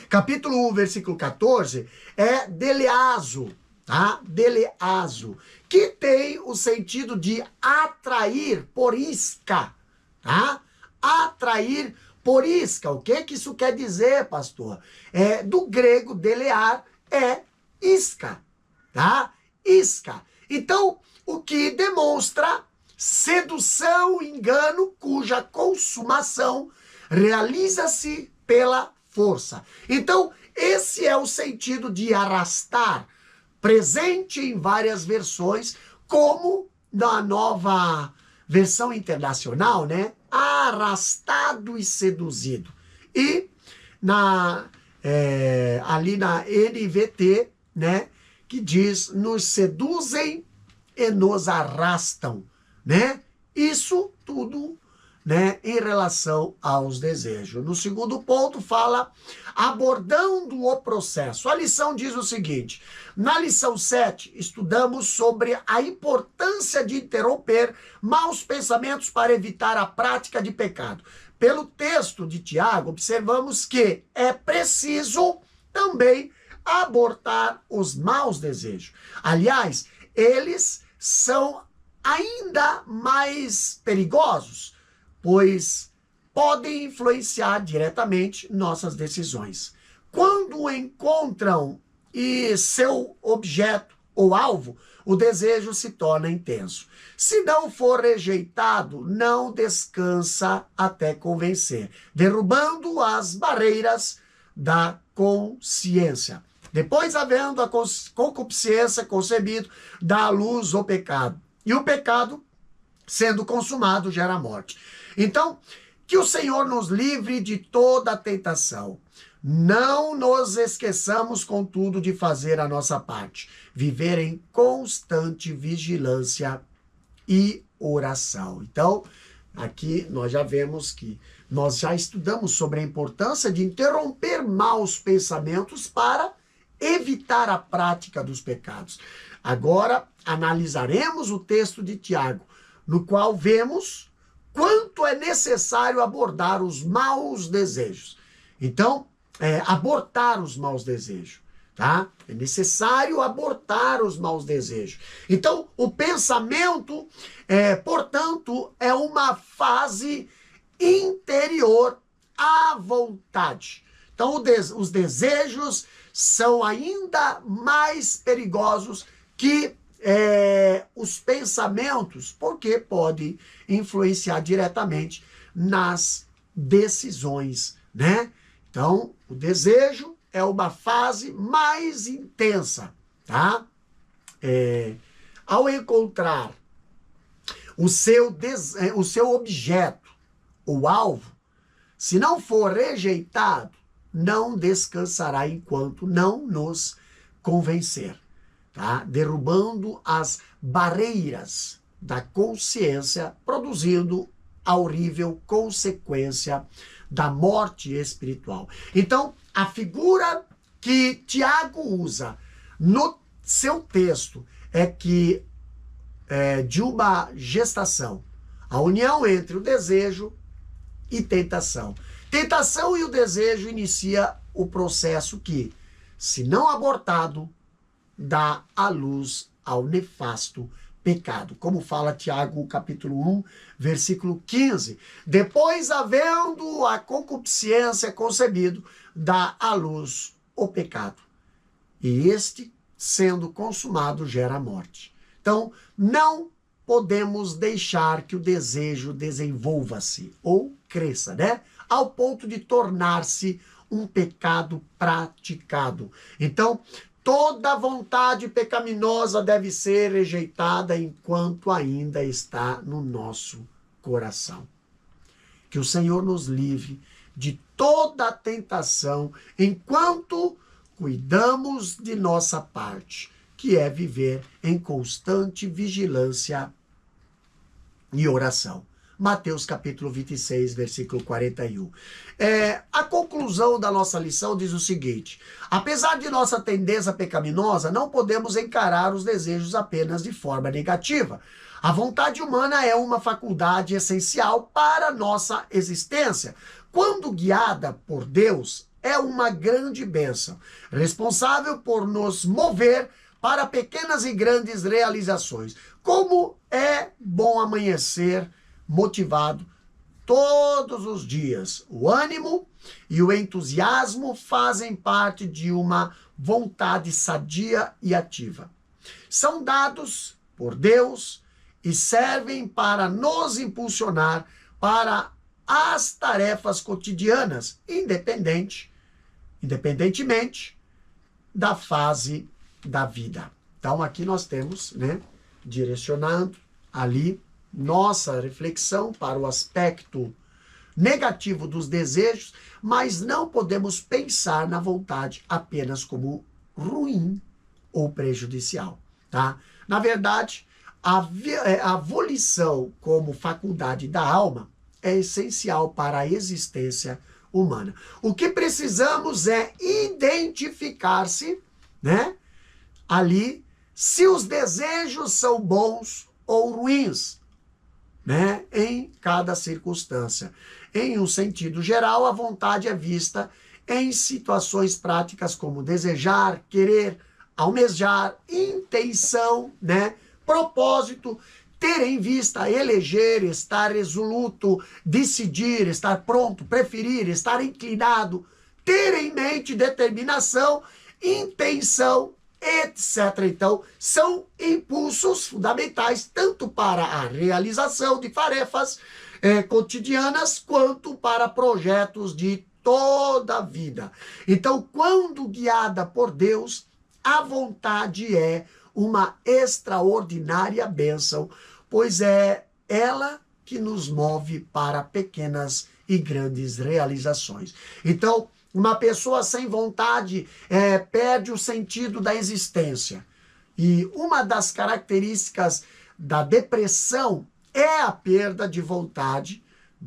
capítulo 1, versículo 14, é deleazo, tá? Deleazo, que tem o sentido de atrair por isca, tá? Atrair por isca. O que isso quer dizer, pastor? Do grego, delear é isca, tá? Isca. Então, o que demonstra sedução, engano, cuja consumação realiza-se pela força. Então, esse é o sentido de arrastar, presente em várias versões, como na nova versão internacional, né? Arrastado e seduzido. E ali na NVT, né? Que diz, nos seduzem e nos arrastam, né? Isso tudo, né, em relação aos desejos. No segundo ponto fala abordando o processo. A lição diz o seguinte: na lição 7, estudamos sobre a importância de interromper maus pensamentos para evitar a prática de pecado. Pelo texto de Tiago, observamos que é preciso também abortar os maus desejos. Aliás, eles são ainda mais perigosos, pois podem influenciar diretamente nossas decisões. Quando encontram seu objeto ou alvo, o desejo se torna intenso. Se não for rejeitado, não descansa até convencer, derrubando as barreiras da consciência. Depois, havendo a concupiscência concebido, dá à luz o pecado. E o pecado, sendo consumado, gera morte. Então, que o Senhor nos livre de toda a tentação. Não nos esqueçamos, contudo, de fazer a nossa parte. Viver em constante vigilância e oração. Então, aqui nós já vemos que nós já estudamos sobre a importância de interromper maus pensamentos para evitar a prática dos pecados. Agora, analisaremos o texto de Tiago, no qual vemos quanto é necessário abordar os maus desejos. Então, abortar os maus desejos, tá? É necessário abortar os maus desejos. Então, o pensamento, portanto, é uma fase interior à vontade. Então, os desejos são ainda mais perigosos que os pensamentos, porque podem influenciar diretamente nas decisões, né? Então, o desejo é uma fase mais intensa, tá? Ao encontrar o seu objeto, o alvo, se não for rejeitado, não descansará enquanto não nos convencer, tá? Derrubando as barreiras da consciência, produzindo a horrível consequência da morte espiritual. Então, a figura que Tiago usa no seu texto é que de uma gestação. A união entre o desejo e tentação. Tentação e o desejo inicia o processo que, se não abortado, dá à luz ao nefasto pecado. Como fala Tiago, capítulo 1, versículo 15. Depois, havendo a concupiscência concebido, dá à luz o pecado. E este, sendo consumado, gera a morte. Então, não podemos deixar que o desejo desenvolva-se ou cresça, né? Ao ponto de tornar-se um pecado praticado. Então, toda vontade pecaminosa deve ser rejeitada enquanto ainda está no nosso coração. Que o Senhor nos livre de toda tentação enquanto cuidamos de nossa parte, que é viver em constante vigilância e oração. Mateus capítulo 26, versículo 41. A conclusão da nossa lição diz o seguinte: apesar de nossa tendência pecaminosa, não podemos encarar os desejos apenas de forma negativa. A vontade humana é uma faculdade essencial para a nossa existência. Quando guiada por Deus, é uma grande bênção, responsável por nos mover para pequenas e grandes realizações. Como é bom amanhecer motivado todos os dias. O ânimo e o entusiasmo fazem parte de uma vontade sadia e ativa. São dados por Deus e servem para nos impulsionar para as tarefas cotidianas, independentemente da fase da vida. Então aqui nós temos, né, direcionando ali nossa reflexão para o aspecto negativo dos desejos, mas não podemos pensar na vontade apenas como ruim ou prejudicial, tá? Na verdade, a volição como faculdade da alma é essencial para a existência humana. O que precisamos é identificar-se, né, ali, se os desejos são bons ou ruins, né, em cada circunstância. Em um sentido geral, a vontade é vista em situações práticas como desejar, querer, almejar, intenção, né, propósito, ter em vista, eleger, estar resoluto, decidir, estar pronto, preferir, estar inclinado, ter em mente, determinação, intenção, etc. Então, são impulsos fundamentais tanto para a realização de tarefas cotidianas quanto para projetos de toda a vida. Então, quando guiada por Deus, a vontade é uma extraordinária bênção, pois é ela que nos move para pequenas e grandes realizações. Então, uma pessoa sem vontade perde o sentido da existência. E uma das características da depressão é a perda de vontade,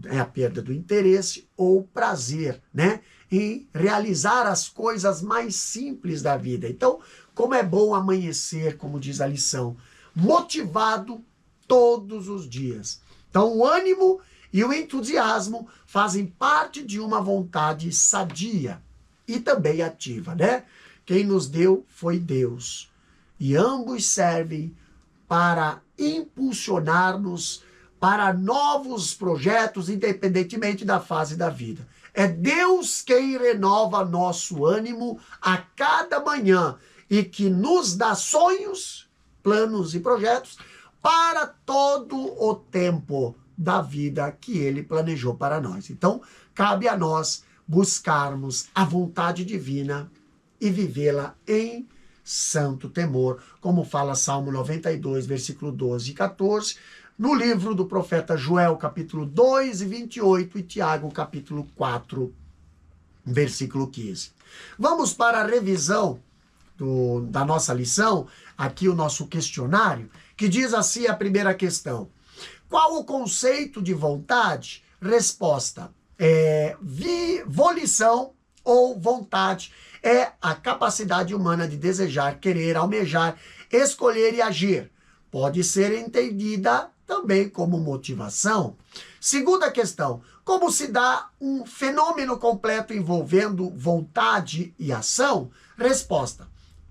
é a perda do interesse ou prazer, né, em realizar as coisas mais simples da vida. Então, como é bom amanhecer, como diz a lição, motivado todos os dias. Então, o ânimo e o entusiasmo fazem parte de uma vontade sadia e também ativa, né? Quem nos deu foi Deus. E ambos servem para impulsionar-nos para novos projetos, independentemente da fase da vida. É Deus quem renova nosso ânimo a cada manhã e que nos dá sonhos, planos e projetos para todo o tempo da vida que ele planejou para nós. Então, cabe a nós buscarmos a vontade divina e vivê-la em santo temor, como fala Salmo 92, versículo 12 e 14, no livro do profeta Joel, capítulo 2 e 28, e Tiago, capítulo 4, versículo 15. Vamos para a revisão da nossa lição, aqui o nosso questionário, que diz assim a primeira questão: qual o conceito de vontade? Resposta: volição ou vontade é a capacidade humana de desejar, querer, almejar, escolher e agir. pode ser entendida também como motivação. Segunda questão, como se dá um fenômeno completo envolvendo vontade e ação? Resposta,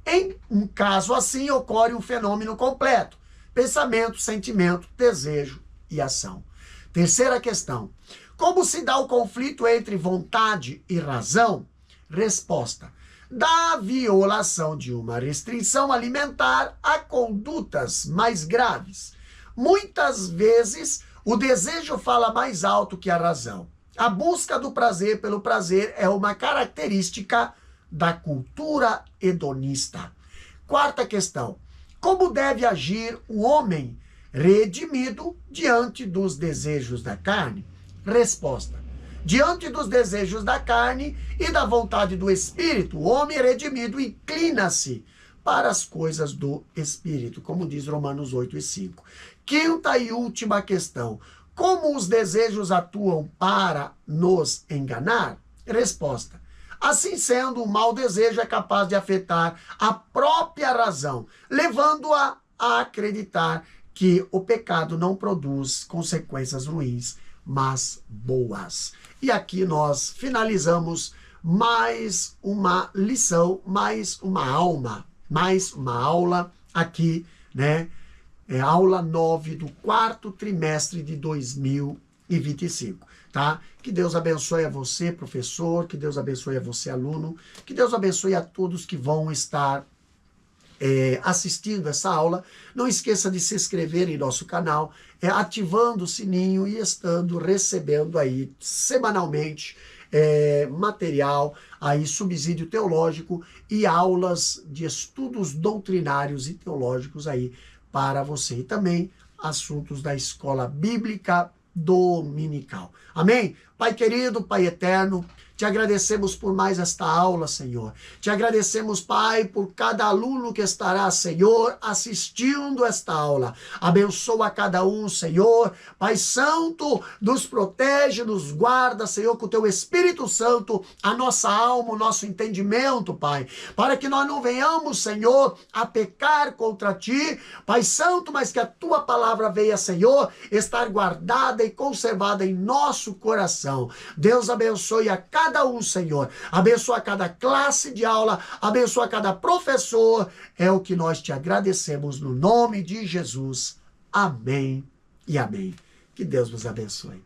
em um caso assim ocorre um fenômeno completo, pensamento, sentimento, desejo e ação. Terceira questão, como se dá o conflito entre vontade e razão? Resposta, da violação de uma restrição alimentar a condutas mais graves. Muitas vezes, o desejo fala mais alto que a razão. A busca do prazer pelo prazer é uma característica da cultura hedonista. Quarta questão, como deve agir o homem redimido diante dos desejos da carne? Resposta, diante dos desejos da carne e da vontade do espírito, o homem redimido inclina-se para as coisas do espírito, como diz Romanos 8:5. Quinta e última questão, como os desejos atuam para nos enganar? Resposta, assim sendo, o mau desejo é capaz de afetar a própria razão, levando-a a acreditar que o pecado não produz consequências ruins, mas boas. E aqui nós finalizamos mais uma lição, mais uma aula aqui, né? É aula 9 do quarto trimestre de 2025, tá? Que Deus abençoe a você, professor, que Deus abençoe a você, aluno, que Deus abençoe a todos que vão estar assistindo essa aula. Não esqueça de se inscrever em nosso canal, ativando o sininho e estando recebendo aí semanalmente material, aí subsídio teológico e aulas de estudos doutrinários e teológicos aí para você. E também assuntos da escola bíblica dominical. Amém? Pai querido, Pai eterno, te agradecemos por mais esta aula, Senhor. Te agradecemos, Pai, por cada aluno que estará, Senhor, assistindo esta aula. Abençoa cada um, Senhor. Pai Santo, nos protege, nos guarda, Senhor, com o teu Espírito Santo, a nossa alma, o nosso entendimento, Pai. Para que nós não venhamos, Senhor, a pecar contra ti, Pai Santo, mas que a tua palavra venha, Senhor, estar guardada e conservada em nosso coração. Deus abençoe a cada um, Senhor. Abençoa cada classe de aula, abençoa cada professor. É o que nós te agradecemos no nome de Jesus. Amém e amém. Que Deus nos abençoe.